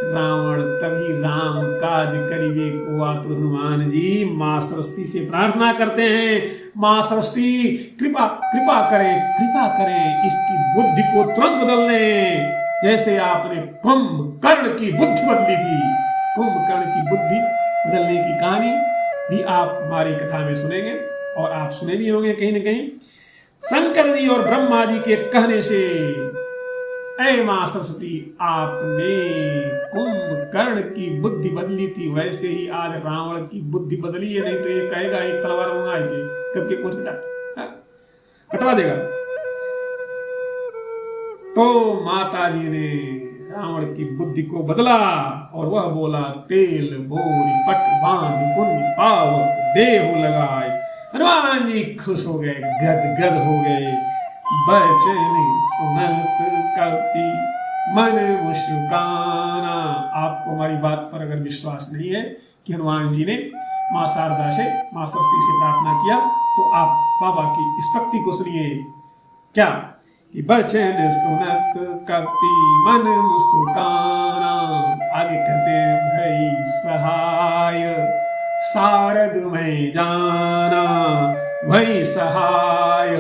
रावण तभी राम काज करिवे को आतुर। हनुमान जी मां सरस्वती से प्रार्थना करते हैं, मां सरस्वती कृपा कृपा करें, कृपा करें, इसकी बुद्धि को तुरंत बदल लें, जैसे आपने कुंभकर्ण की बुद्धि बदली थी। कुंभकर्ण की बुद्धि बदलने की कहानी भी आप हमारी कथा में सुनेंगे और आप सुने भी होंगे कहीं न कहीं। शंकर जी और ब्रह्मा जी के कहने से ऐ मां सरस्वती आपने कुंभकर्ण की बुद्धि बदली थी, वैसे ही आज रावण की बुद्धि बदली है। नहीं तो ये कहेगा एक तलवार मंगाए के कब के पूछ कटवा देगा। तो माता जी ने रावण की बुद्धि को बदला और वह बोला तेल बोरी पट बांध पुण्य पावक देह लगाए। हनुमान जी खुश हो गए, गदगद हो गए। बचन सुनत कपि मन मुस्काना। आपको हमारी बात पर अगर विश्वास नहीं है कि हनुमान जी ने मां शारदा से, मां सरस्वती से प्रार्थना किया, तो आप बाबा की इस भक्ति को सुनिए। क्या कि बचन सुनत कपि मन मुस्काना। आगे कहते हैं भई सहाय शारद में जाना, भई सहाय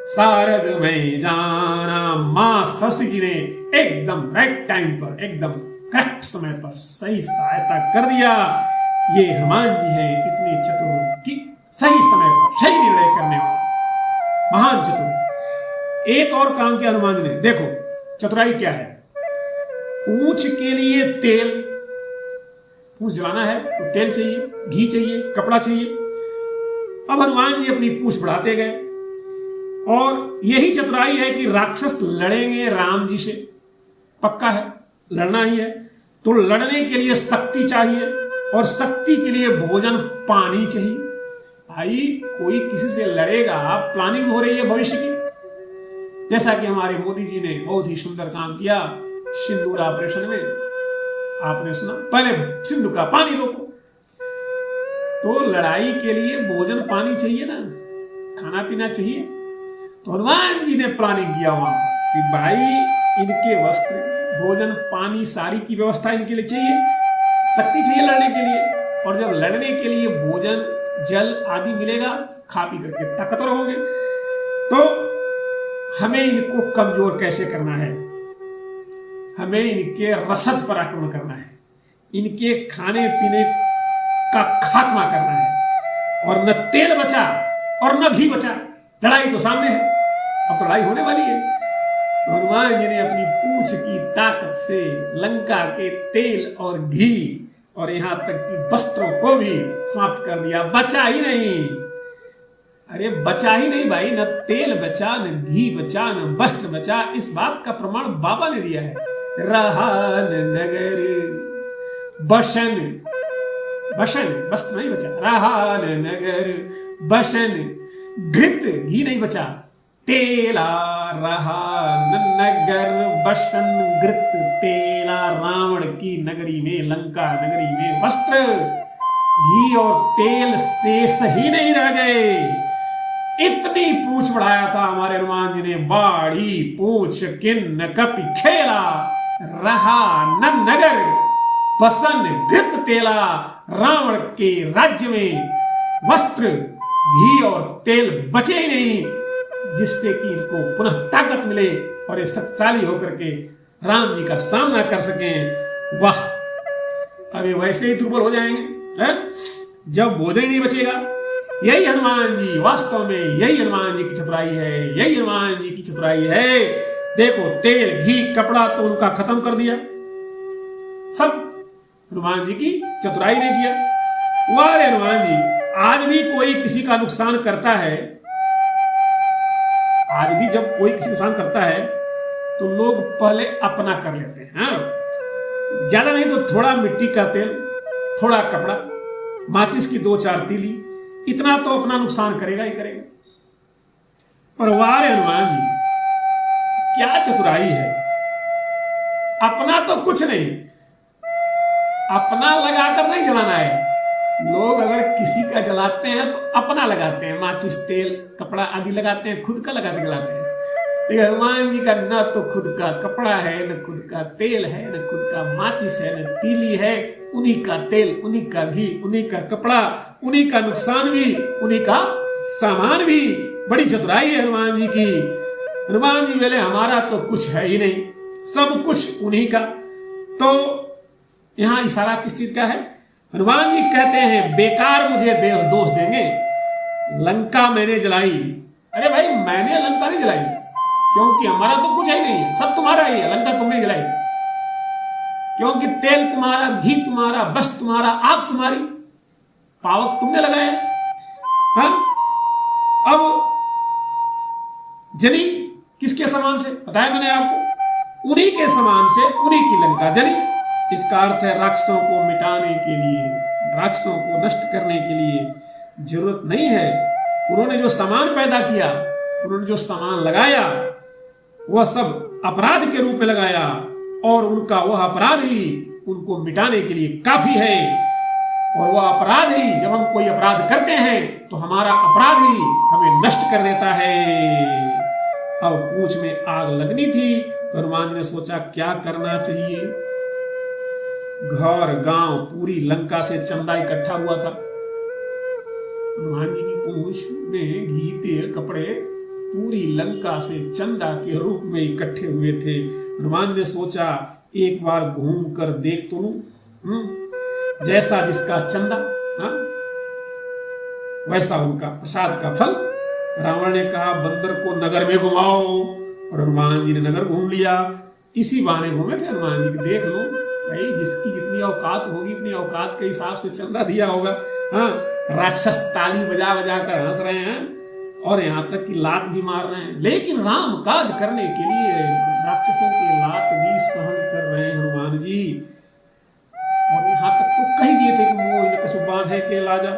शारद में जाना। मां सरस्वती जी ने एकदम राइट टाइम पर, एकदम करेक्ट समय पर सही सहायता कर दिया। ये हनुमान जी हैं इतने चतुर कि सही समय पर सही निर्णय करने वाला महान चतुर। एक और काम किया हनुमान जी ने, देखो चतुराई क्या है। पूंछ के लिए तेल, पूंछ जलाना है तो तेल चाहिए, घी चाहिए, कपड़ा चाहिए। अब हनुमान जी अपनी पूंछ बढ़ाते गए और यही चतुराई है कि राक्षस लड़ेंगे राम जी से, पक्का है लड़ना ही है। तो लड़ने के लिए शक्ति चाहिए और शक्ति के लिए भोजन पानी चाहिए। भाई कोई किसी से लड़ेगा, प्लानिंग हो रही है भविष्य की। जैसा कि हमारे मोदी जी ने बहुत ही सुंदर काम किया सिंदूर ऑपरेशन में, आपने सुना, पहले सिंधु का पानी रोको। तो लड़ाई के लिए भोजन पानी चाहिए ना, खाना पीना चाहिए। तो हनुमान जी ने प्लानिंग किया वहां पर कि भाई इनके वस्त्र, भोजन, पानी, सारी की व्यवस्था इनके लिए चाहिए, शक्ति चाहिए लड़ने के लिए। और जब लड़ने के लिए भोजन, जल आदि मिलेगा, खा पी करके ताकतवर होंगे। तो हमें इनको कमजोर कैसे करना है, हमें इनके रसद पर आक्रमण करना है, इनके खाने पीने का खात्मा करना है। और न तेल बचा और न घी बचा, लड़ाई तो सामने है, अब तो लड़ाई होने वाली है। तो हनुमान जी ने अपनी पूंछ की ताकत से लंका के तेल और घी और यहां तक कि वस्त्रों को भी समाप्त कर दिया, बचा ही नहीं। अरे बचा ही नहीं भाई, न तेल बचा, न घी बचा, न वस्त्र बचा। इस बात का प्रमाण बाबा ने दिया है। रहा नगर बसन, बसन वस्त्र नहीं बचा, रहा नगर बसन घृत घी नहीं बचा, तेला रहा नगर बसन घृत तेला। रावण की नगरी में, लंका नगरी में वस्त्र, घी और तेल शेष ही नहीं रह गए। इतनी पूंछ बढ़ाया था हमारे हनुमान जी ने, बाड़ी पूंछ किन्न कपि खेला, रहा न नगर बसन घृत तेला, रावण के राज्य में वस्त्र घी और तेल बचे ही नहीं, जिससे कि इनको पुनः ताकत मिले और ये शक्तिशाली होकर के राम जी का सामना कर सकें। वाह, अभी वैसे ही दुर्बल हो जाएंगे है? जब भोजन ही नहीं बचेगा। यही हनुमान जी, वास्तव में यही हनुमान जी की चतुराई है, यही हनुमान जी की चतुराई है। देखो, तेल घी कपड़ा तो उनका खत्म कर दिया, सब हनुमान जी की चतुराई ने किया। वाह रे हनुमान जी, आज भी कोई किसी का नुकसान करता है, आज भी जब कोई किसी नुकसान करता है तो लोग पहले अपना कर लेते हैं। ज्यादा नहीं तो थोड़ा मिट्टी का तेल, थोड़ा कपड़ा, माचिस की 2-4 तीली, इतना तो अपना नुकसान करेगा ही करेगा। पर वाह रे हनुमान जी, क्या चतुराई है। अपना तो कुछ नहीं, अपना लगाकर नहीं जलाना है। लोग अगर किसी का जलाते हैं तो अपना लगाते हैं, माचिस, तेल, कपड़ा आदि लगाते हैं, खुद का लगा के जलाते हैं। लेकिन हनुमान जी का न तो खुद का कपड़ा है, न खुद का तेल है, न खुद का माचिस है, न तीली है। उन्हीं का तेल, उन्हीं का घी, उन्हीं का कपड़ा, उन्हीं का नुकसान भी, उन्हीं का सामान भी। बड़ी चतुराई है हनुमान जी की। हनुमान जी बोले हमारा तो कुछ है ही नहीं, सब कुछ उन्हीं का। तो यहां इशारा किस चीज का है? हनुमान जी कहते हैं बेकार मुझे देव दोष देंगे, लंका मैंने जलाई। अरे भाई, मैंने लंका नहीं जलाई, क्योंकि हमारा तो कुछ ही नहीं है, सब तुम्हारा ही है। लंका तुमने जलाई क्योंकि तेल तुम्हारा, घी तुम्हारा, बस तुम्हारा, आग तुम्हारी, पावक तुमने लगाया। हाँ, अब जली किसके समान से? बताया मैंने आपको, उन्हीं के समान से उन्हीं की लंका जली। इसका अर्थ है राक्षसों को मिटाने के लिए, राक्षसों को नष्ट करने के लिए जरूरत नहीं है। उन्होंने जो सामान पैदा किया, उन्होंने जो सामान लगाया, वह सब अपराध के रूप में लगाया, और उनका वह अपराध ही उनको मिटाने के लिए काफी है। और वह अपराध ही, जब हम कोई अपराध करते हैं तो हमारा अपराध ही हमें नष्ट कर देता है। अब पूंछ में आग लगनी थी तो हनुमान जी ने सोचा क्या करना चाहिए। घर गांव पूरी लंका से चंदा इकट्ठा हुआ था। हनुमान जी की पूंछ में घी, तेल, कपड़े पूरी लंका से चंदा के रूप में इकट्ठे हुए थे। हनुमान जी ने सोचा एक बार घूम कर देख तो लूं, जैसा जिसका चंदा वैसा उनका प्रसाद का फल। रावण ने कहा बंदर को नगर में घुमाओ, और हनुमान जी ने नगर घूम लिया। इसी बहाने घूमे थे हनुमान जी की, देख लो भाई, जिसकी जितनी औकात होगी अपनी औकात के हिसाब से चंदा दिया होगा। हाँ, राक्षस ताली बजा बजा कर हंस रहे हैं और यहाँ तक कि लात भी मार रहे हैं, लेकिन राम काज करने के लिए राक्षसों की लात भी सहन कर रहे हैं हनुमान जी। और यहाँ तक तो कह दिए थे कि मोह कछु बांधे के लाजा,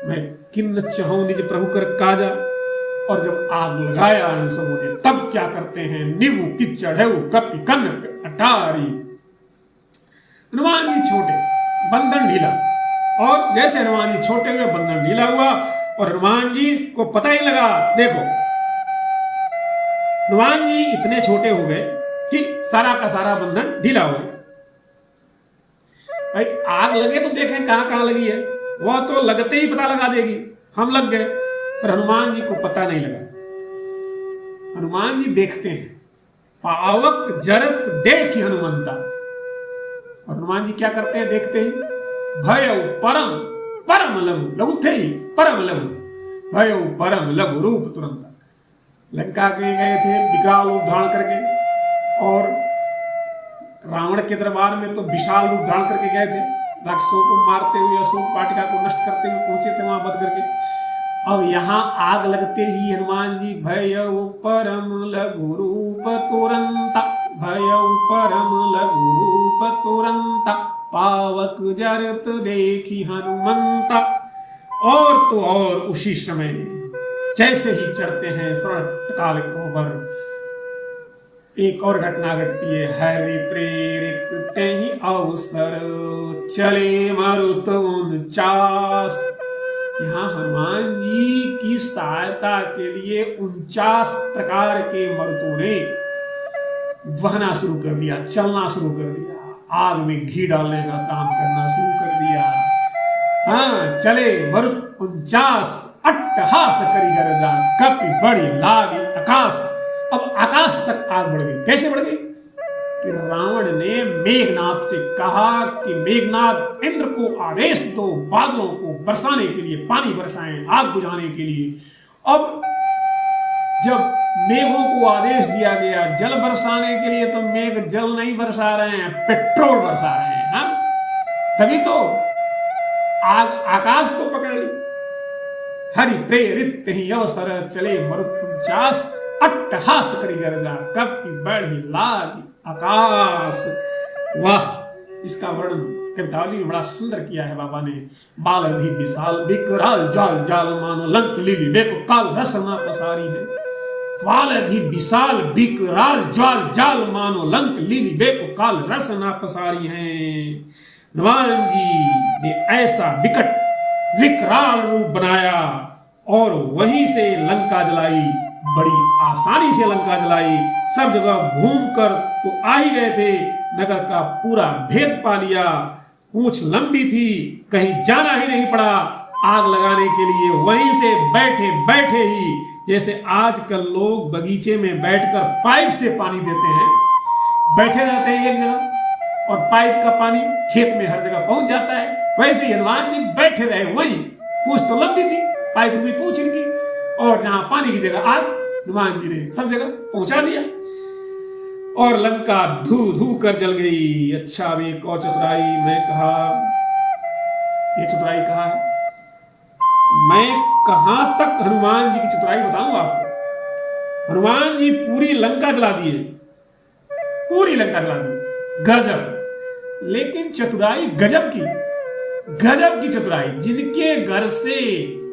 मैं किन्न चाहूं निज प्रभु कर काजा। और जब आग लगाया इन सबों ने, तब क्या करते हैं, नींबू की चढ़ेऊ कपि कन्न अटारी। हनुमान जी छोटे, बंधन ढीला, और जैसे हनुमान जी छोटे हुए बंधन ढीला हुआ, और हनुमान जी को पता ही लगा। देखो, हनुमान जी इतने छोटे हो गए कि सारा का सारा बंधन ढीला हो गया। भाई आग लगे तो देखें कहां कहां लगी है, वह तो लगते ही पता लगा देगी, हम लग गए। पर हनुमान जी को पता नहीं लगा। हनुमान जी देखते हैं, पावक जरत देख हनुमंता। और हनुमान जी क्या करते हैं, देखते ही भय परम परम लघु, लघु थे ही परम लघु, भय परम लघु रूप तुरंत। लंका के गए थे विकराल रूप धारण करके, और रावण के दरबार में तो विशाल रूप धारण करके गए थे, राक्षसों को मारते हुए, अशोक वाटिका को नष्ट करते हुए पहुंचे थे वहां बध करके। अब यहां आग लगते ही हनुमान जी भय परम लघु रूप तुरंत, भय परम लघु रूप तुरंत, पावक जरत देखी हनुमंता। और तो और उसी समय जैसे ही चढ़ते हैं स्वर्ण काल के ऊपर, एक और घटना घटती है। हरि प्रेरित तेहि अवसर, चले मरुत 49। यहाँ हनुमान जी की सहायता के लिए 49 प्रकार के मरुतों ने बहना शुरू कर दिया, चलना शुरू कर दिया। आग में घी डालने का काम करना शुरू कर दिया। हाँ, चले मरुत 49 अट्टहास करी गरजा, कपि बड़ी लागी आकाश। अब आकाश तक आग बढ़ गई। कैसे बढ़ गई कि रावण ने मेघनाथ से कहा कि मेघनाथ, इंद्र को आदेश दो बादलों को बरसाने के लिए, पानी बरसाएं आग बुझाने के लिए। अब जब मेघों को आदेश दिया गया जल बरसाने के लिए, तो मेघ जल नहीं बरसा रहे हैं, पेट्रोल बरसा रहे हैं। हाँ? तभी तो आग आकाश को पकड़ ली। हरि प्रेरित ही अवसर, चले मरुत 49 अट्टहास करी गरजा, कपि बढ़ी लागी आकाश। वाह, इसका वर्णन कवितावली में बड़ा सुंदर किया है बाबा ने। बाल अधि विशाल विकराल जाल जाल, मानो लंक लीली देखो काल रसना पसारी है। बाल अधि विशाल विकराल जाल जाल, मानो लंक लीली देखो काल रसना पसारी है। हनुमान जी ने ऐसा विकट विकराल रूप बनाया और वहीं से लंका जलाई। बड़ी आसानी से लंका जलाई। सब जगह घूमकर तो आ ही गए थे, नगर का पूरा भेद पा लिया। पूंछ लंबी थी, कहीं जाना ही नहीं पड़ा आग लगाने के लिए। वहीं से बैठे बैठे ही, जैसे आजकल लोग बगीचे में बैठकर पाइप से पानी देते हैं, बैठे रहते हैं एक जगह और पाइप का पानी खेत में हर जगह पहुंच जाता है, वैसे ही हनुमान जी बैठे रहे। वही पूंछ तो लंबी थी, पाइप में पूंछ इनकी, और जहां पानी की जगह आग हनुमान जी ने सब जगह पहुंचा दिया और लंका धू धू कर जल गई। अच्छा, अब एक और चतुराई मैं कहा, ये चतुराई कहा है, मैं कहां तक हनुमान जी की चतुराई बताऊं आपको। हनुमान जी पूरी लंका जला दिए, पूरी लंका जला दी, गजब। लेकिन चतुराई गजब की, गजब की चतुराई। जिनके घर से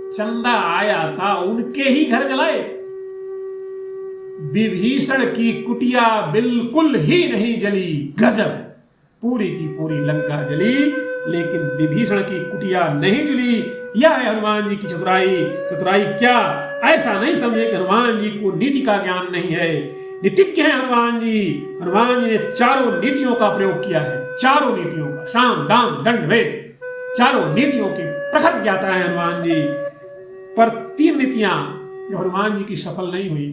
चंदा आया था उनके ही घर जलाए। विभीषण की कुटिया बिल्कुल ही नहीं जली, गजब। पूरी की पूरी लंका जली लेकिन विभीषण की कुटिया नहीं जली। यह है हनुमान जी की चतुराई। चतुराई क्या, ऐसा नहीं समझे कि हनुमान जी को नीति का ज्ञान नहीं है। नीतिज्ञ है हनुमान जी। हनुमान जी ने चारों नीतियों का प्रयोग किया है, चारों नीतियों का, साम दाम दंड भेद, चारों नीतियों के प्रखर ज्ञाता है हनुमान जी। पर 3 नीतियां जो हनुमान जी की सफल नहीं हुई,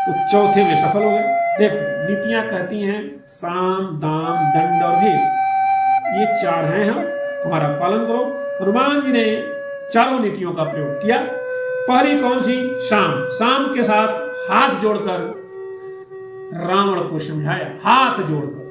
तो चौथे में सफल हो गए। देखो, नीतियां कहती हैं साम दाम दंड और भेद, ये 4 हैं, हम हमारा पालन करो। हनुमान जी ने चारों नीतियों का प्रयोग किया। पहली कौन सी, साम। साम के साथ हाथ जोड़कर रावण को समझाया, हाथ जोड़कर।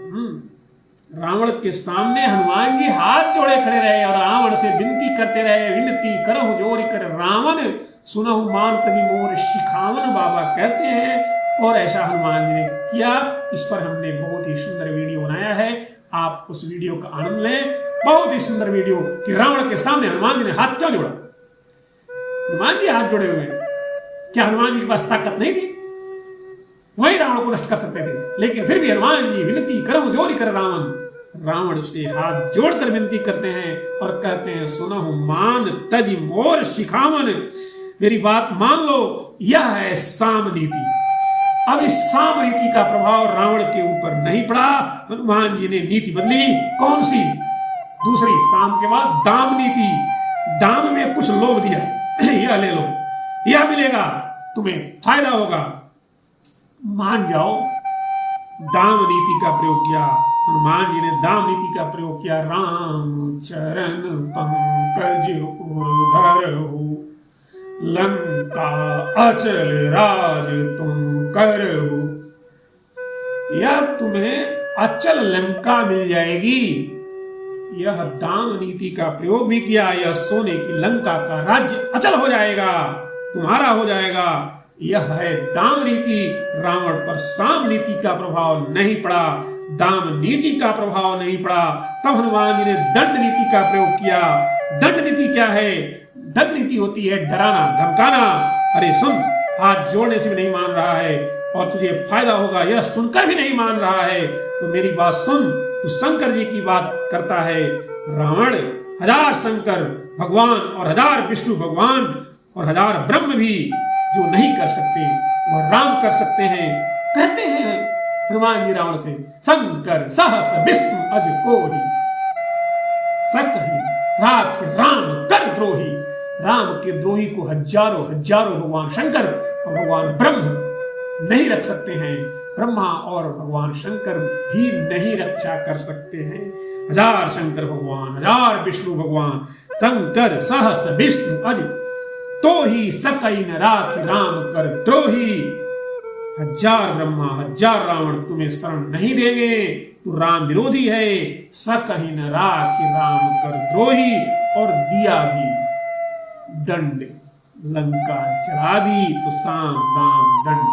रावण के सामने हनुमान जी हाथ जोड़े खड़े रहे और रावण से विनती करते रहे, विनती करहु जोरि कर रावण, सुनहु मान तभी मोर शिखावन, बाबा कहते हैं। और ऐसा हनुमान जी ने किया। इस पर हमने बहुत ही सुंदर वीडियो बनाया है, आप उस वीडियो का आनंद लें। बहुत ही सुंदर वीडियो कि रावण के सामने हनुमान जी ने हाथ क्यों जोड़ा। हनुमान जी हाथ जोड़े हुए, क्या हनुमान जी के पास ताकत नहीं थी? वही रावण को नष्ट कर सकते थे, लेकिन फिर भी हनुमान जी विनती करहु जोरि कर रावण, रावण से हाथ जोड़कर विनती करते हैं और कहते हैं सुनहु मान तजी मोर शिखावन, मेरी बात मान लो। यह है साम नीति। अब इस साम नीति का प्रभाव रावण के ऊपर नहीं पड़ा। हनुमान जी ने नीति बदली। कौन सी? दूसरी, साम के बाद दाम नीति। दाम में कुछ लोभ दिया, यह ले लो, यह मिलेगा, तुम्हें फायदा होगा, मान जाओ। दाम नीति का प्रयोग किया हनुमान जी ने, दाम नीति का प्रयोग किया। राम चरण पंकज उर्धरहु, लंका अचल राज तुम करहु। यह तुम्हें अचल लंका मिल जाएगी। यह दाम नीति का प्रयोग भी किया। यह सोने की लंका का राज्य अचल हो जाएगा, तुम्हारा हो जाएगा। यह है दाम नीति। रावण पर साम नीति का प्रभाव नहीं पड़ा, दाम नीति का प्रभाव नहीं पड़ा। तब हनुमान जी ने दंड नीति का प्रयोग किया। दंड नीति क्या है? दंड नीति होती है डराना, धमकाना। अरे सुन, हाथ जोड़ने से भी नहीं मान रहा है और तुझे फायदा होगा, यह सुनकर भी नहीं मान रहा है, तो मेरी बात सुन। तू शंकर जी की बात करता है। रावण 1000 शंकर भगवान और 1000 विष्णु भगवान और 1000 ब्रह्म भी जो नहीं कर सकते वह राम कर सकते हैं। कहते हैं हनुमान जी रावण से, शंकर सहस विष्णु अज कोहि, सकहि राख राम कर द्रोही। राम के द्रोही को हजारों हजारों भगवान शंकर और भगवान ब्रह्म नहीं रख सकते हैं। ब्रह्मा और भगवान शंकर भी नहीं रक्षा कर सकते हैं। हजार शंकर भगवान, हजार विष्णु भगवान, शंकर सहस विष्णु अज तो ही सकई न राख राम कर द्रोही। हजार ब्रह्मा हजार रावण तुम्हें शरण नहीं देंगे, तू राम विरोधी है। सकई न राख राम कर द्रोही। और दिया भी दंड, लंका जला दी तो साम दाम दंड,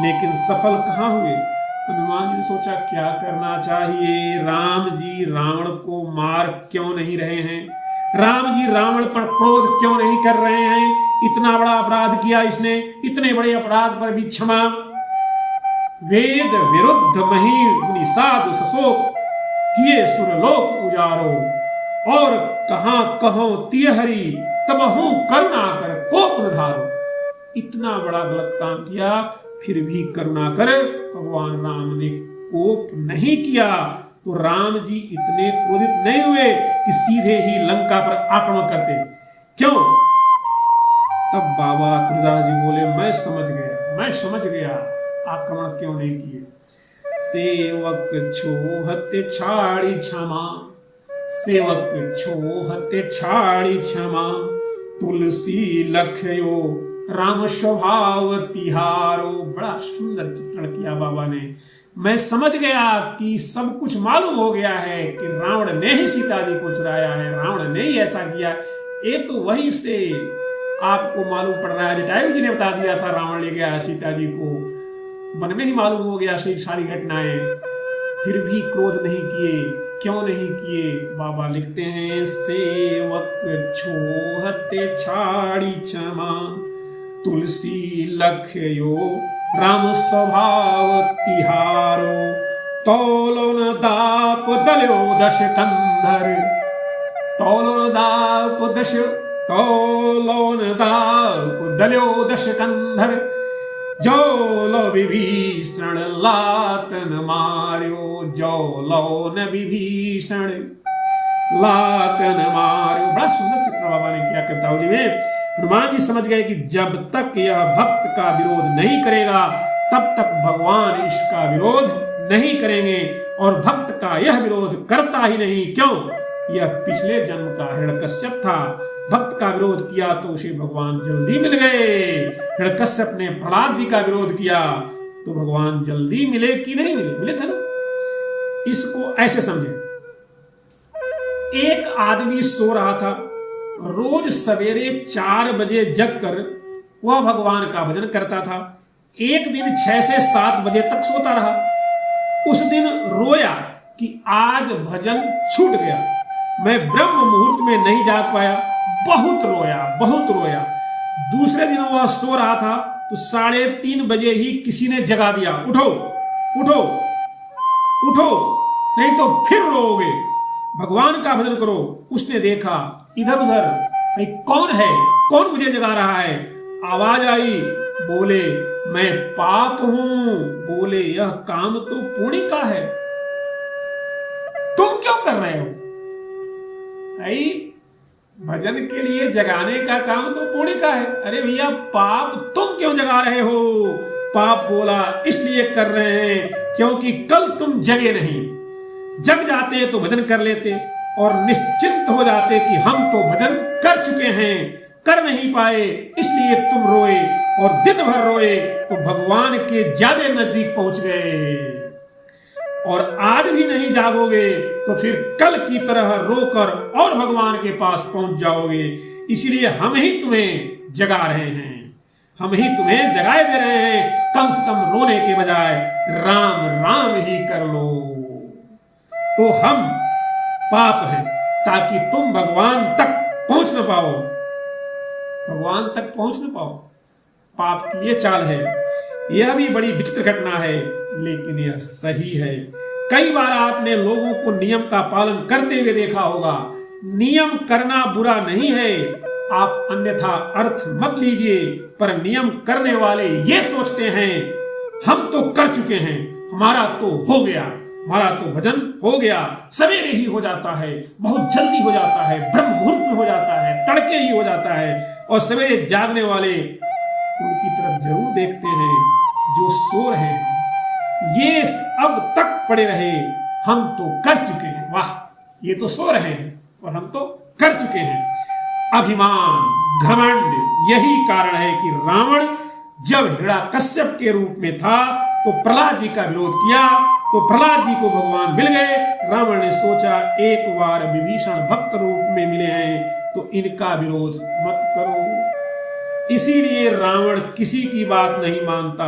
लेकिन सफल कहां हुए। हनुमान जी ने सोचा क्या करना चाहिए। राम जी रावण को मार क्यों नहीं रहे हैं, राम जी रावण पर क्रोध क्यों नहीं कर रहे हैं। इतना बड़ा अपराध किया इसने, इतने बड़े अपराध पर भी क्षमा। वेद विरुद्ध मही मुनि साधु सशोक, किए सुरलोक उजारो। और कहां कहो तियहरी, तब हूं करुणा कर कोप न धारो। इतना बड़ा गलत काम किया, फिर भी करुणा कर भगवान राम ने कोप नहीं किया। तो राम जी इतने क्रोधित नहीं हुए कि सीधे ही लंका पर आक्रमण करते। क्यों? तब बाबा तुलसीदास जी बोले, मैं समझ गया आक्रमण क्यों नहीं किए। सेवक छोहत छाड़ी क्षमा, सेवक छोहत छाड़ी क्षमा, तुलसी लखयो राम स्वभाव तिहारो। बड़ा सुंदर चित्रण किया बाबा ने। मैं समझ गया कि सब कुछ मालूम हो गया है कि रावण ने ही सीता जी को चुराया है, रावण ने ही ऐसा किया। ये तो वहीं से आपको मालूम पड़ रहा है, जटायु जी ने बता दिया था रावण ले गया सीता जी को, मन में ही मालूम हो गया सारी घटनाएं। फिर भी क्रोध नहीं किए, क्यों नहीं किए। बाबा लिखते हैं, सेवक छोहते छाड़ी क्षमा, तुलसी लखयो राम स्वभाव तिहारो। तौलो न दाप दल्यो दश कंधर, तौलो न दाप दल्यो दश कंधर। जो लो विभीषण लातन मार्यो, जो लो न विभीषण लातन मार्यो। बड़ा सुंदर चित्र बाबा ने किया कवितावली में। हनुमान जी समझ गए कि जब तक यह भक्त का विरोध नहीं करेगा तब तक भगवान इसका विरोध नहीं करेंगे। और भक्त का यह विरोध करता ही नहीं। क्यों? यह पिछले जन्म का हिरण्यकश्यप था। भक्त का विरोध किया तो उसे भगवान जल्दी मिल गए। हिरण्यकश्यप ने प्रहलाद जी का विरोध किया तो भगवान जल्दी मिले कि नहीं मिले? मिले थे ना। इसको ऐसे समझे, एक आदमी सो रहा था, रोज सवेरे 4 बजे जगकर वह भगवान का भजन करता था। एक दिन 6 से 7 बजे तक सोता रहा। उस दिन रोया कि आज भजन छूट गया, मैं ब्रह्म मुहूर्त में नहीं जाग पाया। बहुत रोया, बहुत रोया। दूसरे दिन वह सो रहा था तो 3:30 बजे ही किसी ने जगा दिया, उठो उठो उठो, नहीं तो फिर रोओगे, भगवान का भजन करो। उसने देखा इधर उधर, भाई कौन है, कौन मुझे जगा रहा है। आवाज आई, बोले मैं पाप हूं। बोले यह काम तो पुण्य का है, तुम क्यों कर रहे हो? भाई भजन के लिए जगाने का काम तो पुण्य का है। अरे भैया पाप तुम क्यों जगा रहे हो? पाप बोला इसलिए कर रहे हैं क्योंकि कल तुम जगे नहीं। जग जाते तो भजन कर लेते और निश्चिंत हो जाते कि हम तो भजन कर चुके हैं, कर नहीं पाए इसलिए तुम रोए, और दिन भर रोए तो भगवान के ज्यादा नजदीक पहुंच गए। और आज भी नहीं जागोगे तो फिर कल की तरह रोकर और भगवान के पास पहुंच जाओगे। इसलिए हम ही तुम्हें जगा रहे हैं, हम ही तुम्हें जगाए दे रहे हैं। कम से कम रोने के बजाय राम राम ही कर लो। तो हम पाप हैं ताकि तुम भगवान तक पहुंच न पाओ, भगवान तक पहुंच न पाओ। पाप की ये चाल है। यह भी बड़ी विचित्र घटना है लेकिन यह सही है। कई बार आपने लोगों को नियम का पालन करते हुए देखा होगा। नियम करना बुरा नहीं है, आप अन्यथा अर्थ मत लीजिए, पर नियम करने वाले ये सोचते हैं हम तो कर चुके हैं, हमारा तो हो गया, हमारा तो भजन हो गया, सवेरे ही हो जाता है, बहुत जल्दी हो जाता है, ब्रह्म मुहूर्त में हो जाता है, तड़के ही हो जाता है। और सवेरे जागने वाले उनकी तरफ जरूर देखते हैं जो सो रहे हैं। ये अब तक पड़े रहे, हम तो कर चुके हैं। वाह, ये तो सो रहे हैं और हम तो कर चुके हैं। अभिमान, घमंड यही कारण है कि रावण जब हिरण्यकश्यप के रूप में था तो प्रहलाद जी का विरोध किया, तो प्रहलाद जी को भगवान मिल गए। रावण ने सोचा एक बार विभीषण भक्त रूप में मिले हैं तो इनका विरोध मत करो। इसीलिए रावण किसी की बात नहीं मानता,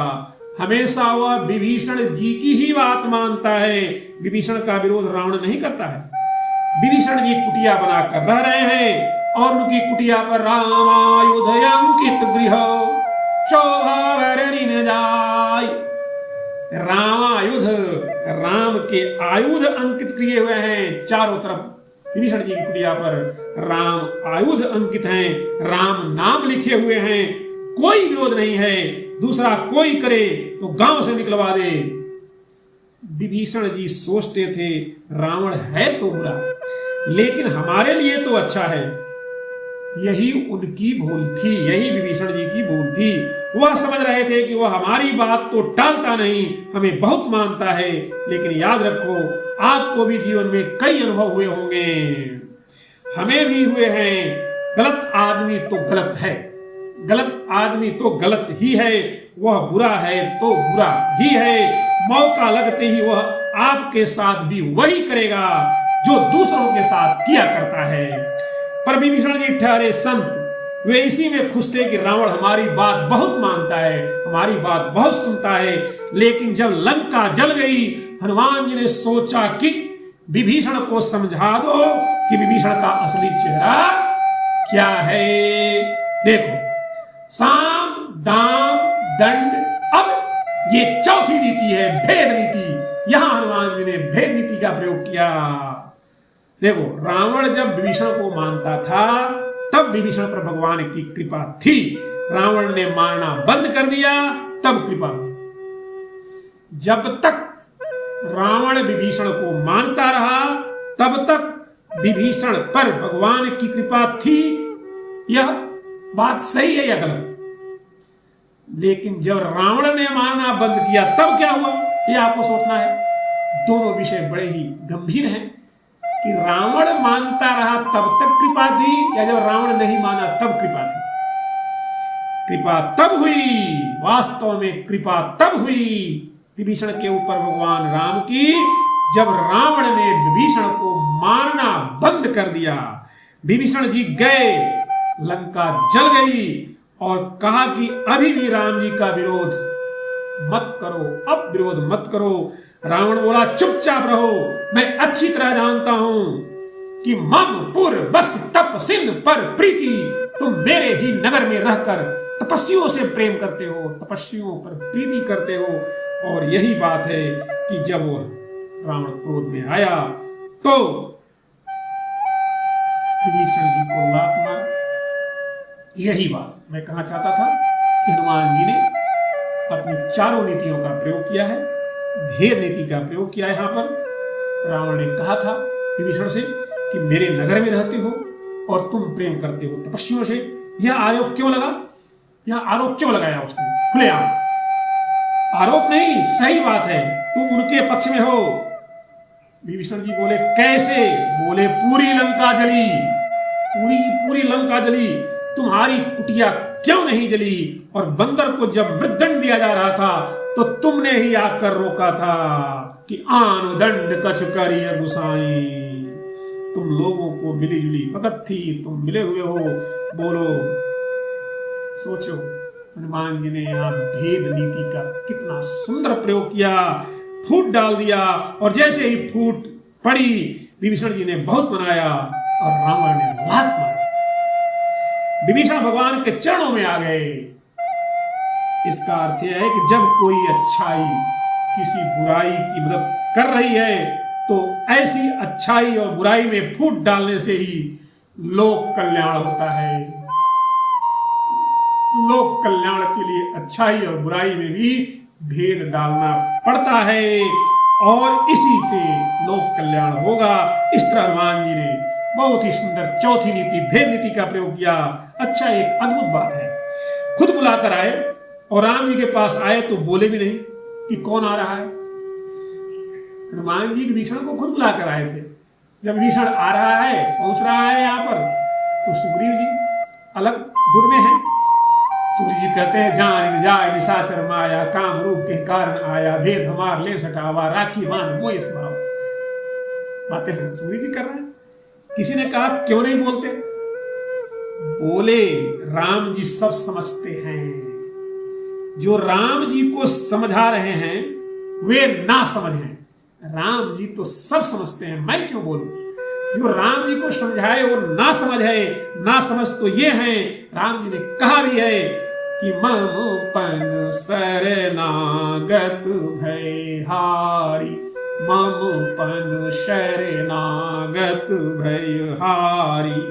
हमेशा वह विभीषण जी की ही बात मानता है। विभीषण का विरोध रावण नहीं करता है। विभीषण जी कुटिया बनाकर रह रहे हैं और उनकी कुटिया पर रामायुध अंकित गृह शोभा न जाय। रामायुध, राम के आयुध अंकित किए हुए हैं चारों तरफ। विभीषण जी की कुटिया पर राम आयुध अंकित हैं, राम नाम लिखे हुए हैं, कोई विरोध नहीं है। दूसरा कोई करे तो गांव से निकलवा दे। विभीषण जी सोचते थे रावण है तो बुरा, लेकिन हमारे लिए तो अच्छा है। यही उनकी भूल थी, यही विभीषण जी की भूल थी। वह समझ रहे थे कि वह हमारी बात तो टालता नहीं, हमें बहुत मानता है। लेकिन याद रखो, आपको भी जीवन में कई अनुभव हुए होंगे, हमें भी हुए हैं। गलत आदमी तो गलत है, गलत आदमी तो गलत ही है, वह बुरा है तो बुरा ही है। मौका लगते ही वह आपके साथ भी वही करेगा जो दूसरों के साथ किया करता है। पर विभीषण जी ठहरे संत, वे इसी में खुश थे कि रावण हमारी बात बहुत मानता है, हमारी बात बहुत सुनता है। लेकिन जब लंका जल गई, हनुमान जी ने सोचा कि विभीषण को समझा दो कि विभीषण का असली चेहरा क्या है। देखो, साम दाम दंड, अब ये चौथी नीति है, भेद नीति। यहां हनुमान जी ने भेद नीति का प्रयोग किया। देखो, रावण जब विभीषण को मानता था तब विभीषण पर भगवान की कृपा थी। रावण ने मानना बंद कर दिया तब कृपा हुई। जब तक रावण विभीषण को मानता रहा तब तक विभीषण पर भगवान की कृपा थी। यह बात सही है या गलत? लेकिन जब रावण ने मानना बंद किया तब क्या हुआ, यह आपको सोचना है। दोनों विषय बड़े ही गंभीर हैं कि रावण मानता रहा तब तक कृपा थी या जब रावण नहीं माना तब कृपा थी। कृपा तब हुई, वास्तव में कृपा तब हुई विभीषण के ऊपर भगवान राम की, जब रावण ने विभीषण को मानना बंद कर दिया। विभीषण जी गए, लंका जल गई और कहा कि अभी भी राम जी का विरोध मत करो, अब विरोध मत करो। रावण बोला चुपचाप रहो, मैं अच्छी तरह जानता हूं कि मम पुर बस तप सिंध पर प्रीति, तुम मेरे ही नगर में रहकर तपस्वियों से प्रेम करते हो, तपस्वियों पर प्रीति करते हो। और यही बात है कि जब वह रावण क्रोध में आया तो विभीषण जी को लात मारा। यही बात मैं कहना चाहता था कि हनुमान जी ने अपनी चारों नीतियों का प्रयोग किया है, भेद नीति का प्रयोग किया है। यहां पर रावण ने कहा था विभीषण से कि मेरे नगर में रहते हो और तुम प्रेम करते हो तपस्वियों से। यह आरोप क्यों लगा, यह आरोप क्यों लगाया उसने खुलेआम? आरोप नहीं, सही बात है, तुम उनके पक्ष में हो। विभीषण जी बोले कैसे? बोले पूरी लंका जली, पूरी लंका जली, तुम्हारी कुटिया क्यों नहीं जली? और बंदर को जब मृदंड दिया जा रहा था तो तुमने ही आकर रोका था कि आन दंड कछ करिय गुसाई। तुम लोगों को मिली जुली भगत थी, तुम मिले हुए हो, बोलो। सोचो, हनुमान जी ने यहाँ भेद नीति का कितना सुंदर प्रयोग किया। फूट डाल दिया और जैसे ही फूट पड़ी विभीषण जी ने बहुत मनाया और रावण ने लात मारी। विभीषण भगवान के चरणों में आ गए। इसका अर्थ यह है कि जब कोई अच्छाई किसी बुराई की मदद कर रही है तो ऐसी अच्छाई और बुराई में फूट डालने से ही लोक कल्याण होता है। लोक कल्याण के लिए अच्छाई और बुराई में भी भेद डालना पड़ता है और इसी से लोक कल्याण होगा। इस तरह हनुमान जी ने बहुत ही सुंदर चौथी नीति भेद नीति का प्रयोग किया। अच्छा, एक अद्भुत बात है, खुद बुलाकर आए और राम जी के पास आए तो बोले भी नहीं कि कौन आ रहा है। हनुमान जी विभीषण को खुद बुलाकर आए थे। जब विभीषण आ रहा है, पहुंच रहा है यहाँ पर, तो सुग्रीव जी अलग दूर में है। सुग्रीव जी कहते हैं, जान जाय निशाचर माया, काम रूप के कारण आया, भेद हमार ले सटावा, राखी मान मोय स्वभाव। बातें सुग्रीव जी कर रहे हैं। किसी ने कहा क्यों नहीं बोलते? बोले राम जी सब समझते हैं। जो राम जी को समझा रहे हैं वे ना समझ हैं। राम जी तो सब समझते हैं, मैं क्यों बोलूं? जो राम जी को समझाए वो ना समझ है। ना समझ तो ये है, राम जी ने कहा भी है कि मम पन शरणागत भयहारी, मम पन शरणागत भयहारी।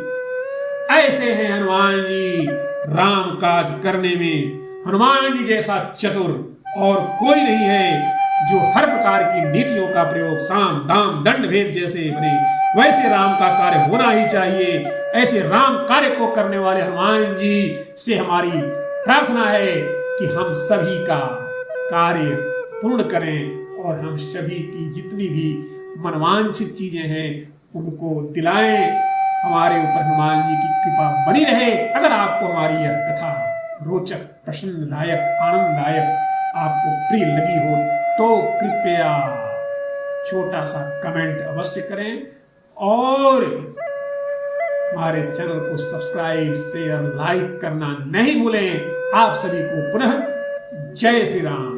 ऐसे हैं हनुमान जी राम काज करने में। हनुमान जी जैसा चतुर और कोई नहीं है जो हर प्रकार की नीतियों का प्रयोग साम दाम दंड भेद जैसे बने। वैसे राम का कार्य होना ही चाहिए। ऐसे राम कार्य को करने वाले हनुमान जी से हमारी प्रार्थना है कि हम सभी का कार्य पूर्ण करें और हम सभी की जितनी भी मनवांछित चीजें हैं उनको दिलाएं। हमारे ऊपर हनुमान जी की कृपा बनी रहे। अगर आपको हमारी यह कथा रोचक, प्रसन्नदायक, आनंददायक आपको प्रिय लगी हो तो कृपया छोटा सा कमेंट अवश्य करें और हमारे चैनल को सब्सक्राइब, शेयर, लाइक करना नहीं भूलें। आप सभी को पुनः जय श्री राम।